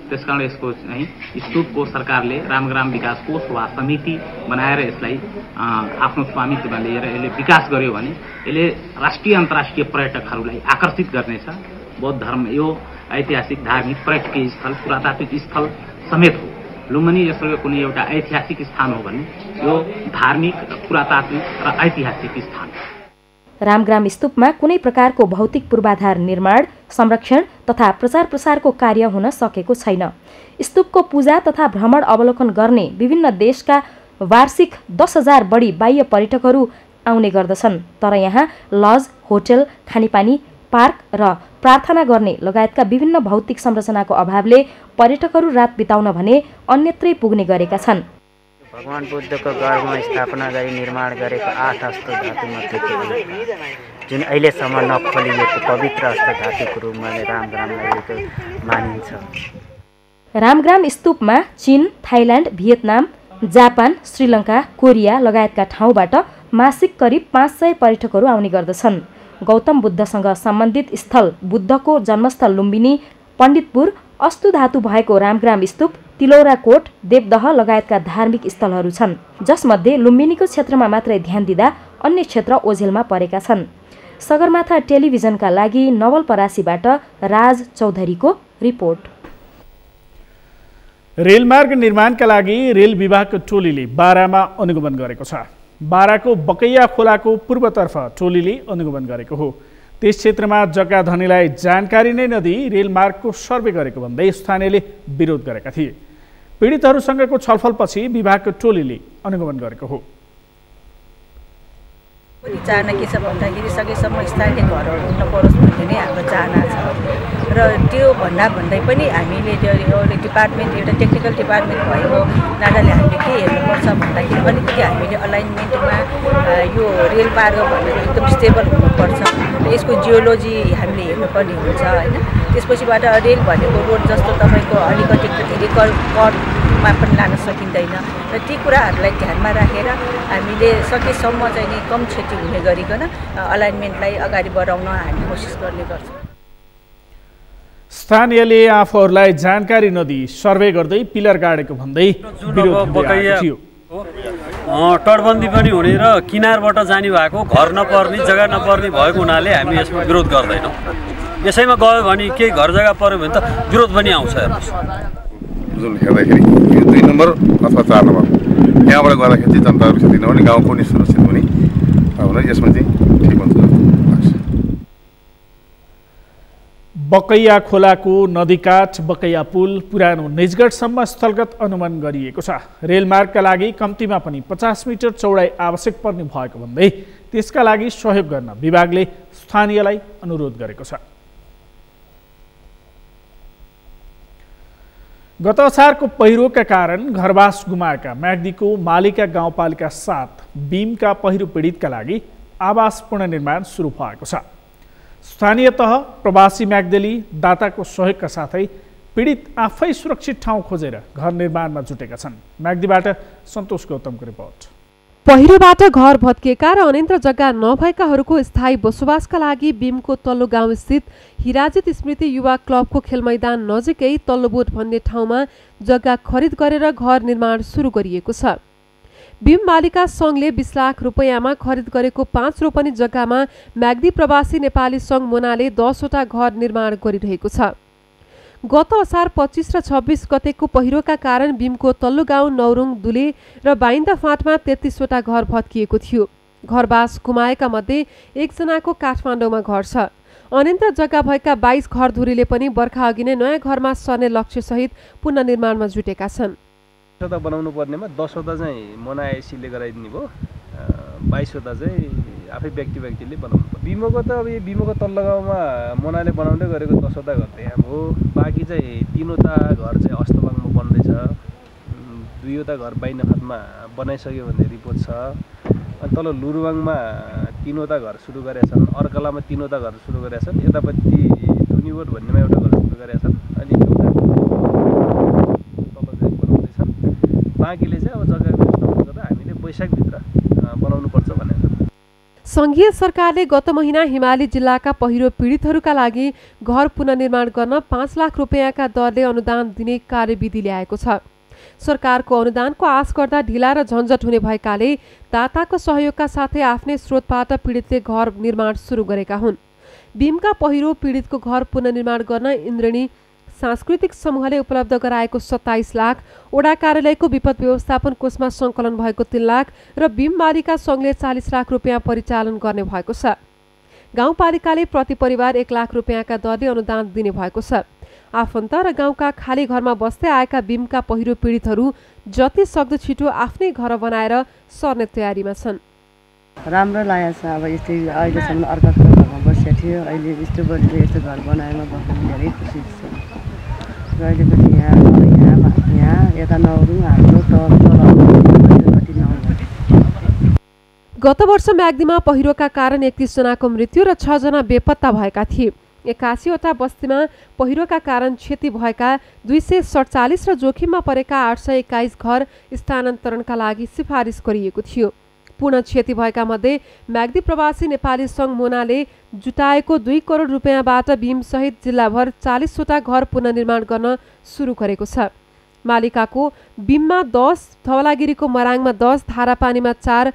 त्यसकारण यसको चाहिँ स्तूपको सरकारले रामग्राम विकास कोष वा समिति बनाएर यसलाई आफ्नो स्वामित्वमा लिएर यसले विकास गर्यो भने यसले राष्ट्रिय अन्तर्राष्ट्रिय पर्यटकहरूलाई आकर्षित गर्नेछ। बौद्ध धर्म यो ऐतिहासिक धार्मिक पर्यटकीय स्थल पुरातात्विक स्थल समेत हो। लुम्बिनी जस्तो कुनै एउटा ऐतिहासिक स्थान हो भने यो धार्मिक पुरातात्विक र ऐतिहासिक स्थान। रामग्राम स्तूपमा कुनै प्रकारको भौतिक पूर्वाधार निर्माण, संरक्षण तथा प्रचार प्रसारको कार्य हुन सकेको छैन। स्तूपको पूजा तथा भ्रमण अवलोकन गर्ने विभिन्न देशका वार्षिक 10,000 बढी बाह्य पर्यटकहरू आउने गर्दछन्। तर यहाँ लज, होटल, खानेपानी, पार्क र प्रार्थना गर्ने लगायतका विभिन्न भौतिक संरचनाको अभावले पर्यटकहरू रात बिताउन भने अन्यत्रै पुग्ने गरेका छन्। भगवान बुद्धको गढमा स्थापना गरी निर्माण गरेको 8 हस्त धातु मध्ये जुन अहिलेसम्म नखोलिएको पवित्र हस्त धातुको रूपमा रामग्रामलाई मानिन्छ। रामग्राम स्तूपमा चीन, Thailand, Vietnam, Japan, Sri Lanka, Korea लगायतका ठाउँबाट मासिक करिब 500 पर्यटकहरू आउने गर्दछन्। गौतम बुद्धसँग सम्बन्धित स्थल बुद्धको जन्मस्थल लुम्बिनी, पण्डितपुर, अस्तु धातु भएको रामग्राम स्तूप, तिलौराकोट, देवदह लगायतका धार्मिक स्थलहरू छन्, जसमध्ये लुम्बिनीको क्षेत्रमा मात्रै ध्यान दिँदा अन्य क्षेत्र ओझेलमा परेका छन्। सगरमाथा टेलिभिजनका लागि नवलपरासीबाट राज चौधरीको रिपोर्ट। रेलमार्ग निर्माणका लागि रेल विभागको टोलीले बारामा अनुगमन गरेको छ। बाराको बकैया खोलाको पूर्वतर्फ टोलीले अनुगमन गरेको हो। त्यस क्षेत्रमा जग्गा धनीलाई जानकारी नै नदिई रेलमार्गको सर्वे गरेको भन्दै स्थानीयले विरोध गरेका थिए। पीडितहरूसँगको छलफलपछि विभागको टोलीले अनुगमन गरेको हो। चाहना के छ भन्दाखेरि सकेसम्म स्थानीय घरहरू हुन परोस् भन्ने नै हाम्रो चाहना छ र त्यो भन्दै पनि हामीले एउटा डिपार्टमेन्ट, एउटा टेक्निकल डिपार्टमेन्ट भएको नाताले हामीले के हेर्नुपर्छ भन्दाखेरि अलिकति हामीले अलाइनमेन्टमा यो रेल मार्ग भनेर एकदम स्टेबल हुनुपर्छ र यसको जियोलोजी हामीले हेर्नुपर्ने हुन्छ होइन। त्यसपछिबाट रेल भनेको रोड जस्तो तपाईँको अलिकति कटमा पनि लान सकिँदैन र ती कुराहरूलाई ध्यानमा राखेर हामीले सकेसम्म चाहिँ नि कम क्षति हुने गरिकन अलाइनमेन्टलाई अगाडि बढाउन हामी कोसिस गर्ने गर्छौँ। स्थानीयले आफूहरूलाई जानकारी नदिई सर्वे गर्दै पिलर गाडेको भन्दै थियो। तटबन्दी पनि हुने र किनारबाट जाने भएको घर नपर्ने, जग्गा नपर्ने भएको हुनाले हामी यसमा विरोध गर्दैनौँ। यसैमा गयो भने केही घर जग्गा पर्यो भने त विरोध पनि आउँछ। हेर्नुहोस्, जुन हेर्दाखेरि यो 2 नम्बर अथवा 4 नम्बर यहाँबाट गर्दाखेरि चाहिँ जनताहरू क्षति नहुने, गाउँको पनि सुरक्षित हुने हुन यसमा चाहिँ ठिक हुन्छ। बकैया खोलाको नदीकाठ बकैया पुल पुरानो निजगढसम्म स्थलगत अनुगमन गरिएको छ। रेलमार्गका लागि कम्तीमा पनि 50 मिटर चौडाइ आवश्यक पर्ने भएको भन्दै त्यसका लागि सहयोग गर्न विभागले स्थानीयलाई अनुरोध गरेको छ। गत असारको पहिरोका कारण घरवास गुमाएका म्याग्दीको मालिका गाउँपालिका 7 बीमका पहिरो पीडितका लागि आवास पुनर्निर्माण सुरु भएको छ। स्थानीय तह, प्रवासी म्याग्देली दाताको सहयोगका साथै पीडित आफै सुरक्षित ठाउँ खोजेर घर निर्माणमा जुटेका छन्। म्याग्दीबाट सन्तोष गौतमको रिपोर्ट। पहिरोबाट घर भत्किएका र अन्यत्र जग्गा नभएकाहरूको स्थायी बसोबासका लागि बीमको तल्लो गाउँ स्थित हिराजित स्मृति युवा क्लबको खेलमैदान नजिकै तल्लोबोट भन्ने ठाउँमा जग्गा खरिद गरेर घर निर्माण सुरु गरिएको छ। बीम मालिका सङ्घले 20 लाख रुपैयाँमा खरिद गरेको 5 रोपनी जग्गामा म्याग्दी प्रवासी नेपाली सङ्घ मोनाले 10 वटा घर निर्माण गरिरहेको छ। गत असार 25 र 26 गतेको पहिरोका कारण बीमको तल्लो गाउँ नौरुङ, दुले र बाइन्दा फाँटमा 33 वटा घर भत्किएको थियो। घरबास गुमाएका मध्ये 1 जनाको काठमाडौँमा घर छ। अन्यत्र जग्गा भएका 22 घरधुरीले पनि बर्खा अघि नै नयाँ घरमा सर्ने लक्ष्यसहित पुनर्निर्माणमा जुटेका छन्। वटा बनाउनु पर्नेमा 10 वटा चाहिँ मोनाएसीले गराइदिने भयो, 22 वटा चाहिँ आफै व्यक्तिले बनाउनु पर्यो। बिमोको त अब यो बिमोको तल्लो गाउँमा मोनाले बनाउँदै गरेको 10 वटा घर त्यहाँ हो। बाँकी चाहिँ 3 वटा घर चाहिँ अस्तबाङमा बन्दैछ, 2 वटा घर बाइनाफातमा बनाइसक्यो भन्ने रिपोर्ट छ। अनि तल लुरुवाङमा 3 वटा घर सुरु गरेका छन्, अर्कलामा 3 वटा घर सुरु गरेका छन्, यतापट्टि टुनिवोट भन्नेमा एउटा घर सुरु गरेका छन्, अनि बाँकीले चाहिँ अब जग्गा व्यवस्थापन गर्दा हामीले वैशाखभित्र बनाउनुपर्छ भनेर। सङ्घीय सरकारले गत महिना हिमाली जिल्लाका पहिरो पीडितहरूका लागि घर पुनर्निर्माण गर्न 5 लाख रुपैयाँका दरले अनुदान दिने कार्यविधि ल्याएको छ। सरकारको अनुदानको आश गर्दा ढिला र झन्झट हुने भएकाले दाताको सहयोगका साथै आफ्नै स्रोतबाट पीडितले घर निर्माण सुरु गरेका हुन्। बीमका पहिरो पीडितको घर पुनर्निर्माण गर्न इन्द्रणी सांस्कृतिक समूहले उपलब्ध गराएको 27 लाख, ओडा कार्यालयको विपद व्यवस्थापन कोषमा सङ्कलन भएको 3 लाख र बीम बालिका सङ्घले 40 लाख रुपियाँ परिचालन गर्ने भएको छ। गाउँपालिकाले प्रति परिवार 1 लाख रुपियाँका दरले अनुदान दिने भएको छ। आफन्त र गाउँका खाली घरमा बस्दै आएका बीमका पहिरो पीडितहरू जति सक्दो छिटो आफ्नै घर बनाएर सर्ने तयारीमा छन्। राम्रो लागेको छ। अब यस्तै अहिलेसम्म अर्काको घरमा बसेको थियो, अहिले यस्तो बढीले यस्तो घर बनाएमा बस्नु धेरै खुसी छ। र अहिले पनि यहाँ यता नौरुङ हाम्रो कति नहुँ। गत वर्ष म्याग्दीमा पहिरोका कारण 31 जनाको मृत्यु र 6 जना बेपत्ता भएका थिए। 81वटा बस्तीमा पहिरोका कारण क्षति भएका 247 र जोखिममा परेका 821 घर स्थानान्तरणका लागि सिफारिस गरिएको थियो। पूर्ण क्षति भएका मध्ये म्याग्दी प्रवासी नेपाली सङ्घ मोनाले जुटाएको 2 करोड रुपियाँबाट बीमसहित जिल्लाभर 40वटा घर पुनर्निर्माण गर्न सुरु गरेको छ। मालिकाको बीममा 10, धवलागिरीको मराङमा 10, धारापानीमा 4,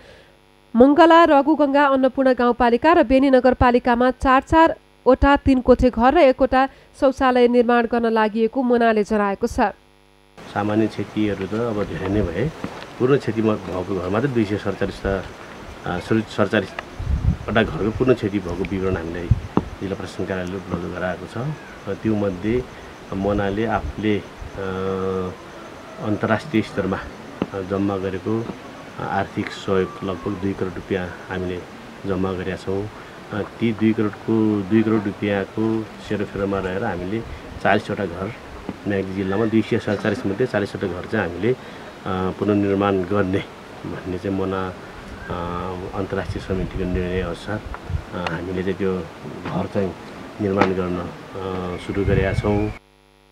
मङ्गला, रघुगङ्गा, अन्नपूर्ण गाउँपालिका र बेनी नगरपालिकामा 4 वटा 3 कोठे घर र 1 वटा शौचालय निर्माण गर्न लागि मोनाले जनाएको छ। सामान्य क्षतिहरू त अब धेरै नै भए। पूर्ण क्षति भएको घरमा त 247 वटा घरको पूर्ण क्षति भएको विवरण हामीलाई जिल्ला प्रशासन कार्यालयले उपलब्ध गराएको छ। र त्यो मध्ये मोनाले आफूले अन्तर्राष्ट्रिय स्तरमा जम्मा गरेको आर्थिक सहयोग लगभग 2 करोड रुपियाँ हामीले जम्मा गरेका छौँ। ती 2 करोड रुपियाँको सेरोफेरोमा रहेर हामीले 40वटा घर म्याग्दी जिल्लामा 247 मध्ये 40वटा घर चाहिँ हामीले पुनर्निर्माण गर्ने भन्ने चाहिँ मोना अन्तर्राष्ट्रिय समितिको निर्णय अनुसार हामीले चाहिँ त्यो घर चाहिँ निर्माण गर्न सुरु गरेका छौँ।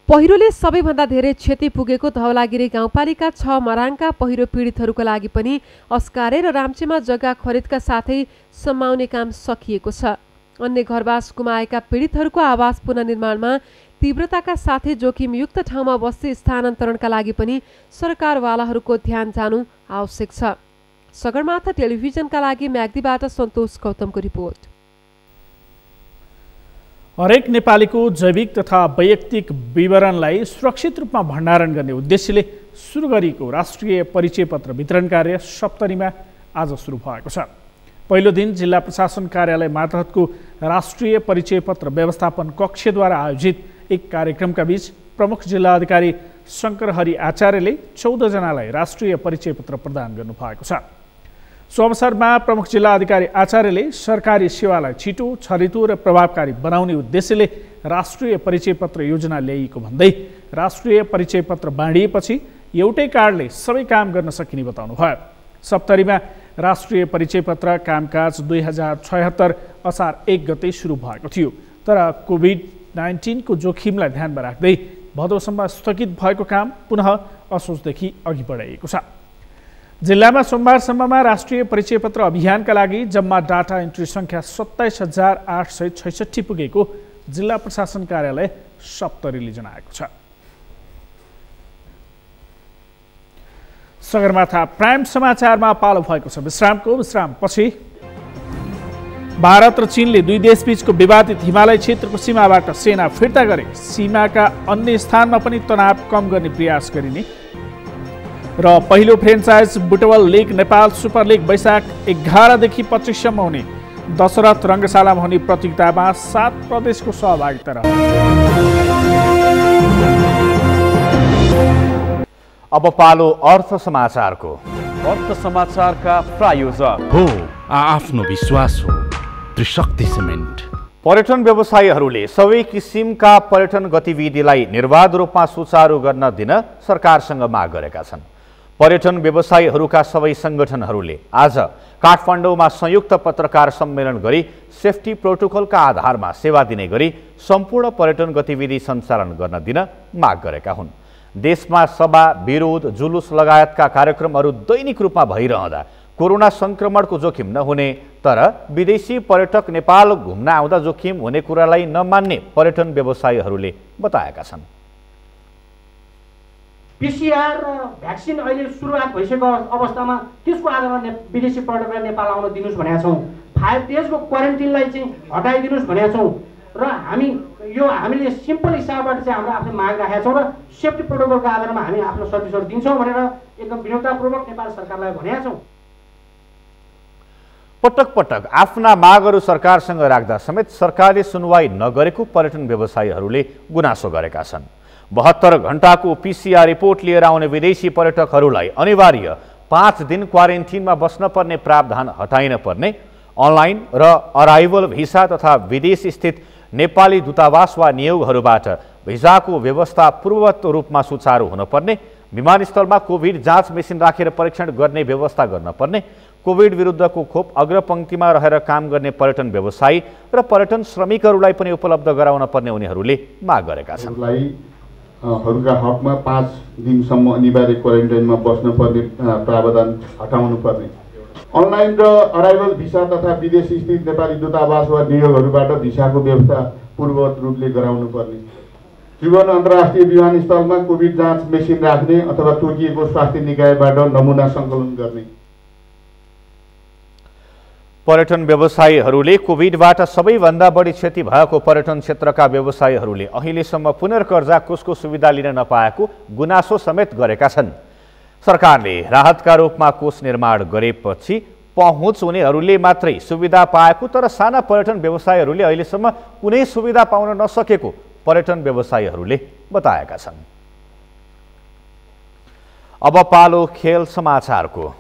पहिरोले सबैभन्दा धेरै क्षति पुगेको धवलागिरी गाउँपालिका 6 मराङका पहिरो पीडितहरूको लागि पनि अस्कारे र राम्चेमा जग्गा खरिदका साथै सम्माउने काम सकिएको छ। अन्य घरवास गुमाएका पीडितहरूको आवास पुनर्निर्माणमा तीव्रताका साथै जोखिमयुक्त ठाउँमा बस्ती स्थानान्तरणका लागि पनि सरकारवालाहरूको ध्यान जानु आवश्यक छ। सगरमाथा टेलिभिजनका लागि म्याग्दीबाट सन्तोष गौतमको रिपोर्ट। हरेक नेपालीको जैविक तथा वैयक्तिक विवरणलाई सुरक्षित रूपमा भण्डारण गर्ने उद्देश्यले सुरु गरिएको राष्ट्रिय परिचय पत्र वितरण कार्य सप्तरीमा आज सुरु भएको छ। पहिलो दिन जिल्ला प्रशासन कार्यालय मातहतको राष्ट्रिय परिचय पत्र व्यवस्थापन कक्षद्वारा आयोजित एक कार्यक्रमका बीच प्रमुख जिल्ला अधिकारी शङ्करहरि आचार्यले 14 जनालाई राष्ट्रिय परिचय पत्र प्रदान गर्नुभएको छ। सो अवसरमा प्रमुख जिल्ला अधिकारी आचार्यले सरकारी सेवालाई छिटो, छरितो र प्रभावकारी बनाउने उद्देश्यले राष्ट्रिय परिचय पत्र योजना ल्याइएको भन्दै राष्ट्रिय परिचय पत्र बाँडिएपछि एउटै कार्डले सबै काम गर्न सकिने बताउनुभयो। सप्तरीमा राष्ट्रिय परिचय पत्र कामकाज 2076 असार 1 गते सुरु भएको थियो, तर कोभिड-19 को जोखिमलाई ध्यानमा राख्दै भदौसम्म स्थगित भएको काम पुनः असोजदेखि अघि बढाइएको छ। जिल्लामा सोमबारसम्ममा राष्ट्रिय परिचय पत्र अभियानका लागि जम्मा डाटा एन्ट्री सङ्ख्या 27,866 पुगेको जिल्ला प्रशासन कार्यालय सप्तरीले जनाएको छ। सगरमाथा प्राइम समाचारमा पालो भएको छ विश्रामपछि। भारत र चीनले दुई देशबीचको विवादित हिमालय क्षेत्रको सीमाबाट सेना फिर्ता गरे। सीमाका अन्य स्थानमा पनि तनाव कम गर्ने प्रयास गरिने र पहिलो franchise football league Nepal super league वैशाख 11 देखि 25 सम्म हुने दशरथ रङ्गशालामा हुने प्रतियोगितामा 7 प्रदेशको सहभागिता रह्यो। अब पालो अर्थ समाचारको। अर्थ समाचारका प्रायोजक हो आफ्नो विश्वास हो त्रिशक्ति सिमेन्ट। पर्यटन व्यवसायीहरूले सबै किसिमका पर्यटन गतिविधिलाई निर्बाध रूपमा सुचारू गर्न दिन सरकारसँग माग गरेका छन्। पर्यटन व्यवसायीहरूका सबै सङ्गठनहरूले आज काठमाडौँमा संयुक्त पत्रकार सम्मेलन गरी सेफ्टी प्रोटोकलका आधारमा सेवा दिने गरी सम्पूर्ण पर्यटन गतिविधि सञ्चालन गर्न दिन माग गरेका हुन्। देशमा सभा, विरोध, जुलुस लगायतका कार्यक्रमहरू दैनिक रूपमा भइरहँदा कोरोना संक्रमणको जोखिम नहुने तर विदेशी पर्यटक नेपाल घुम्न आउँदा जोखिम हुने कुरालाई नमान्ने पर्यटन व्यवसायीहरूले बताएका छन्। पीसीआर र भ्याक्सिन अहिले सुरुवात भइसकेको अवस्थामा त्यसको आधारमा विदेशी पर्यटकलाई नेपाल आउन दिनुस् भनेका छौँ। 5 डेजको क्वारेन्टिनलाई चाहिँ हटाइदिनुस् भनेका छौँ र हामी यो हामीले सिम्पल हिसाबबाट चाहिँ हाम्रो आफ्नो माग राखेका छौँ र सेफ्टी प्रोटोकलको आधारमा हामी आफ्नो सर्भिसहरू दिन्छौँ भनेर एकदम विनम्रतापूर्वक नेपाल सरकारलाई भनेका छौँ। पटक पटक आफ्ना मागहरू सरकारसँग राख्दा समेत सरकारले सुनवाई नगरेको पर्यटन व्यवसायीहरूले गुनासो गरेका छन्। 72 घण्टाको PCR रिपोर्ट लिएर आउने विदेशी पर्यटकहरूलाई अनिवार्य 5 दिन क्वारेन्टिनमा बस्न पर्ने प्रावधान हटाइन पर्ने, अनलाइन र अराइभल भिसा तथा विदेश स्थित नेपाली दूतावास वा नियोगहरूबाट भिसाको व्यवस्था पूर्ववत रूपमा सुचारू हुनुपर्ने, विमानस्थलमा कोभिड जाँच मेसिन राखेर परीक्षण गर्ने व्यवस्था गर्न पर्ने, कोभिड विरुद्धको खोप अग्रपङ्क्तिमा रहेर काम गर्ने पर्यटन व्यवसायी र पर्यटन श्रमिकहरूलाई पनि उपलब्ध गराउन पर्ने उनीहरूले माग गरेका छन्। हरूका हकमा 5 दिनसम्म अनिवार्य क्वारेन्टाइनमा बस्नुपर्ने प्रावधान हटाउनु पर्ने, अनलाइन र अराइभल भिसा तथा विदेश स्थित नेपाली दूतावास वा नियोगहरूबाट भिसाको व्यवस्था पूर्ववत रूपले गराउनु पर्ने, त्रिभुवन अन्तर्राष्ट्रिय विमानस्थलमा कोभिड जाँच मेसिन राख्ने अथवा तोकिएको स्वास्थ्य निकायबाट नमुना सङ्कलन गर्ने। पर्यटन व्यवसायीहरूले कोभिडबाट सबैभन्दा बढी क्षति भएको पर्यटन क्षेत्रका व्यवसायीहरूले अहिलेसम्म पुनर्कर्जा कोषको सुविधा लिन नपाएको गुनासो समेत गरेका छन्। सरकारले राहतका रूपमा कोष निर्माण गरेपछि पहुँच हुनेहरूले मात्रै सुविधा पाएको, तर साना पर्यटन व्यवसायीहरूले अहिलेसम्म कुनै सुविधा पाउन नसकेको पर्यटन व्यवसायीहरूले बताएका छन्। अब पालो खेल समाचारको।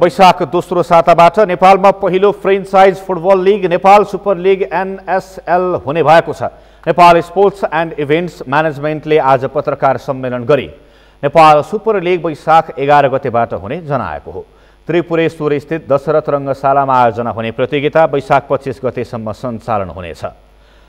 वैशाख दोस्रो साताबाट नेपालमा पहिलो franchise football league Nepal super league NSL हुने भएको छ। नेपाल स्पोर्ट्स एन्ड इभेन्ट्स म्यानेजमेन्टले आज पत्रकार सम्मेलन गरी नेपाल सुपर लिग वैशाख 11 गतेबाट हुने जनाएको हो। त्रिपुरेश्वर स्थित दशरथ रङ्गशालामा आयोजना हुने प्रतियोगिता वैशाख 25 गतेसम्म सञ्चालन हुनेछ।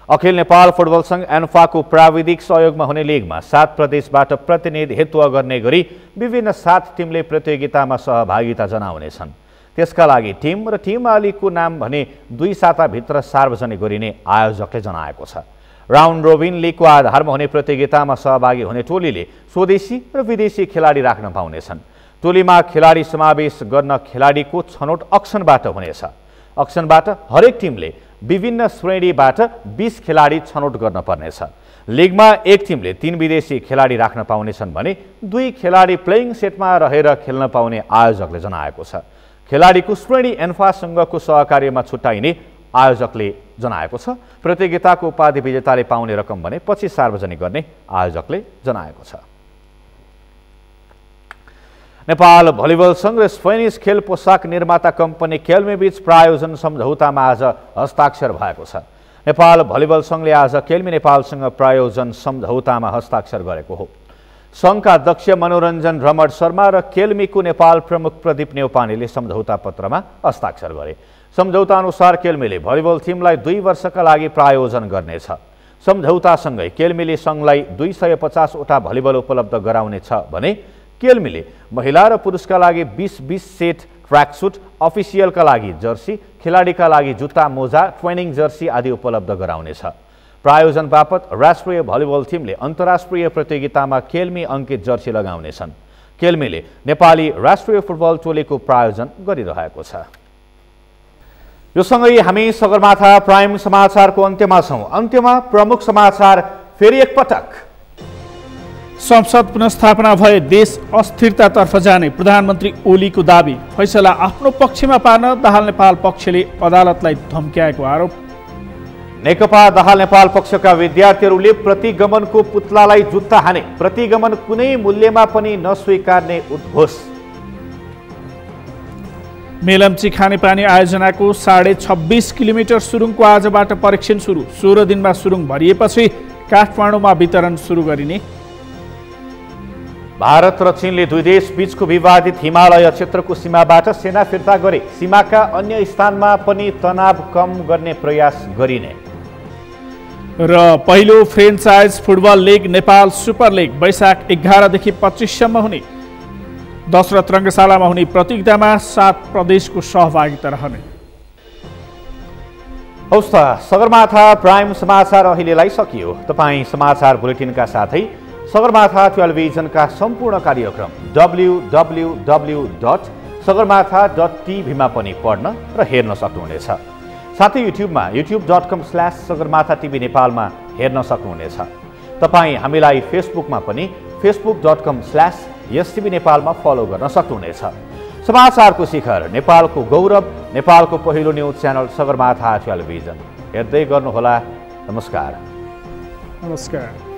अखिल नेपाल फुटबल सङ्घ एन्फाको प्राविधिक सहयोगमा हुने लिगमा 7 प्रदेशबाट प्रतिनिधित्व गर्ने गरी विभिन्न 7 टिमले प्रतियोगितामा सहभागिता जनाउनेछन्। त्यसका लागि टिम र टिम मालिकको नाम भने 2 साताभित्र सार्वजनिक गरिने आयोजकले जनाएको छ। राउन्ड रोबिन लिगको आधारमा हुने प्रतियोगितामा सहभागी हुने टोलीले स्वदेशी र विदेशी खेलाडी राख्न पाउनेछन्। टोलीमा खेलाडी समावेश गर्न खेलाडीको छनौट अक्सनबाट हुनेछ। अक्सनबाट हरेक टिमले विभिन्न श्रेणीबाट 20 खेलाडी छनौट गर्न पर्नेछ। लिगमा एक टिमले 3 विदेशी खेलाडी राख्न पाउनेछन् भने 2 खेलाडी प्लेइङ सेटमा रहेर खेल्न पाउने आयोजकले जनाएको छ। खेलाडीको श्रेणी एन्फासँगको सहकार्यमा छुट्याइने आयोजकले जनाएको छ। प्रतियोगिताको उपाधि विजेताले पाउने रकम भने पछि सार्वजनिक गर्ने आयोजकले जनाएको छ। नेपाल भलिबल सङ्घ र स्पेनिस खेल पोसाक निर्माता कम्पनी केल्मीबीच प्रायोजन सम्झौतामा आज हस्ताक्षर भएको छ। नेपाल भलिबल सङ्घले आज केल्मी नेपालसँग प्रायोजन सम्झौतामा हस्ताक्षर गरेको हो। सङ्घका अध्यक्ष मनोरञ्जन रमण शर्मा र केल्मीको नेपाल प्रमुख प्रदीप नेउपानेले सम्झौता पत्रमा हस्ताक्षर गरे। सम्झौता अनुसार केल्मीले भलिबल टिमलाई 2 वर्षका लागि प्रायोजन गर्नेछ। सम्झौतासँगै केल्मीले सङ्घलाई 250 वटा भलिबल उपलब्ध गराउनेछ भने केल्मीले महिला र पुरुषका लागि 20-20 सेट ट्र्याकसुट, अफिसियलका लागि जर्सी, खेलाडीका लागि जुत्ता, मोजा, ट्रेनिङ जर्सी आदि उपलब्ध गराउनेछ। प्रायोजन बापत राष्ट्रिय भलिबल टिमले अन्तर्राष्ट्रिय प्रतियोगितामा केल्मी अङ्कित जर्सी लगाउनेछन्। केल्मीले नेपाली राष्ट्रिय फुटबल टोलीको प्रायोजन गरिरहेको छ। यो सँगै हामी सगरमाथा प्राइम समाचारको अन्त्यमा छौँ। अन्त्यमा प्रमुख समाचार फेरि एकपटक। संसद पुनर्स्थापना भए देश अस्थिरतातर्फ जाने प्रधानमन्त्री ओलीको दाबी। फैसला आफ्नो पक्षमा पार्न दाहाल नेपाल पक्षले अदालतलाई धम्क्याएको आरोप। नेकपा दाहाल नेपाल पक्षका विद्यार्थीहरूले प्रतिगमनको पुतलालाई जुत्ता हाने। प्रतिगमन कुनै मूल्यमा पनि नस्वीकार्ने उद्घोष। मेलम्ची खानेपानी आयोजनाको 26.5 किलोमिटर सुरुङको आजबाट परीक्षण सुरु। 16 दिनमा सुरुङ भरिएपछि काठमाडौँमा वितरण सुरु गरिने। भारत र चीनले 2 देश बीचको विवादित हिमालय क्षेत्रको सीमाबाट सेना फिर्ता गरे। सीमाका अन्य स्थानमा पनि तनाव कम गर्ने प्रयास गरिने। र पहिलो franchise football league Nepal super league वैशाख 11 देखि 25 सम्म हुने। दशरथ रङ्गशालामा हुने प्रतियोगितामा 7 प्रदेशको सहभागिता रहने। हौस् त सगरमाथा प्राइम समाचार अहिलेलाई सकियो। तपाईँ समाचार बुलेटिनका साथै सगरमाथा टेलिभिजनका सम्पूर्ण कार्यक्रम www सगरमाथा.tv मा पनि पढ्न र हेर्न सक्नुहुनेछ। साथै युट्युबमा youtube.com/सगरमाथा.tv नेपालमा हेर्न सक्नुहुनेछ। तपाईँ हामीलाई फेसबुकमा पनि facebook.com/YesTV नेपालमा फलो गर्न सक्नुहुनेछ। समाचारको शिखर, नेपालको गौरव, नेपालको पहिलो न्युज च्यानल सगरमाथा टेलिभिजन हेर्दै गर्नुहोला। नमस्कार। नमस्कार।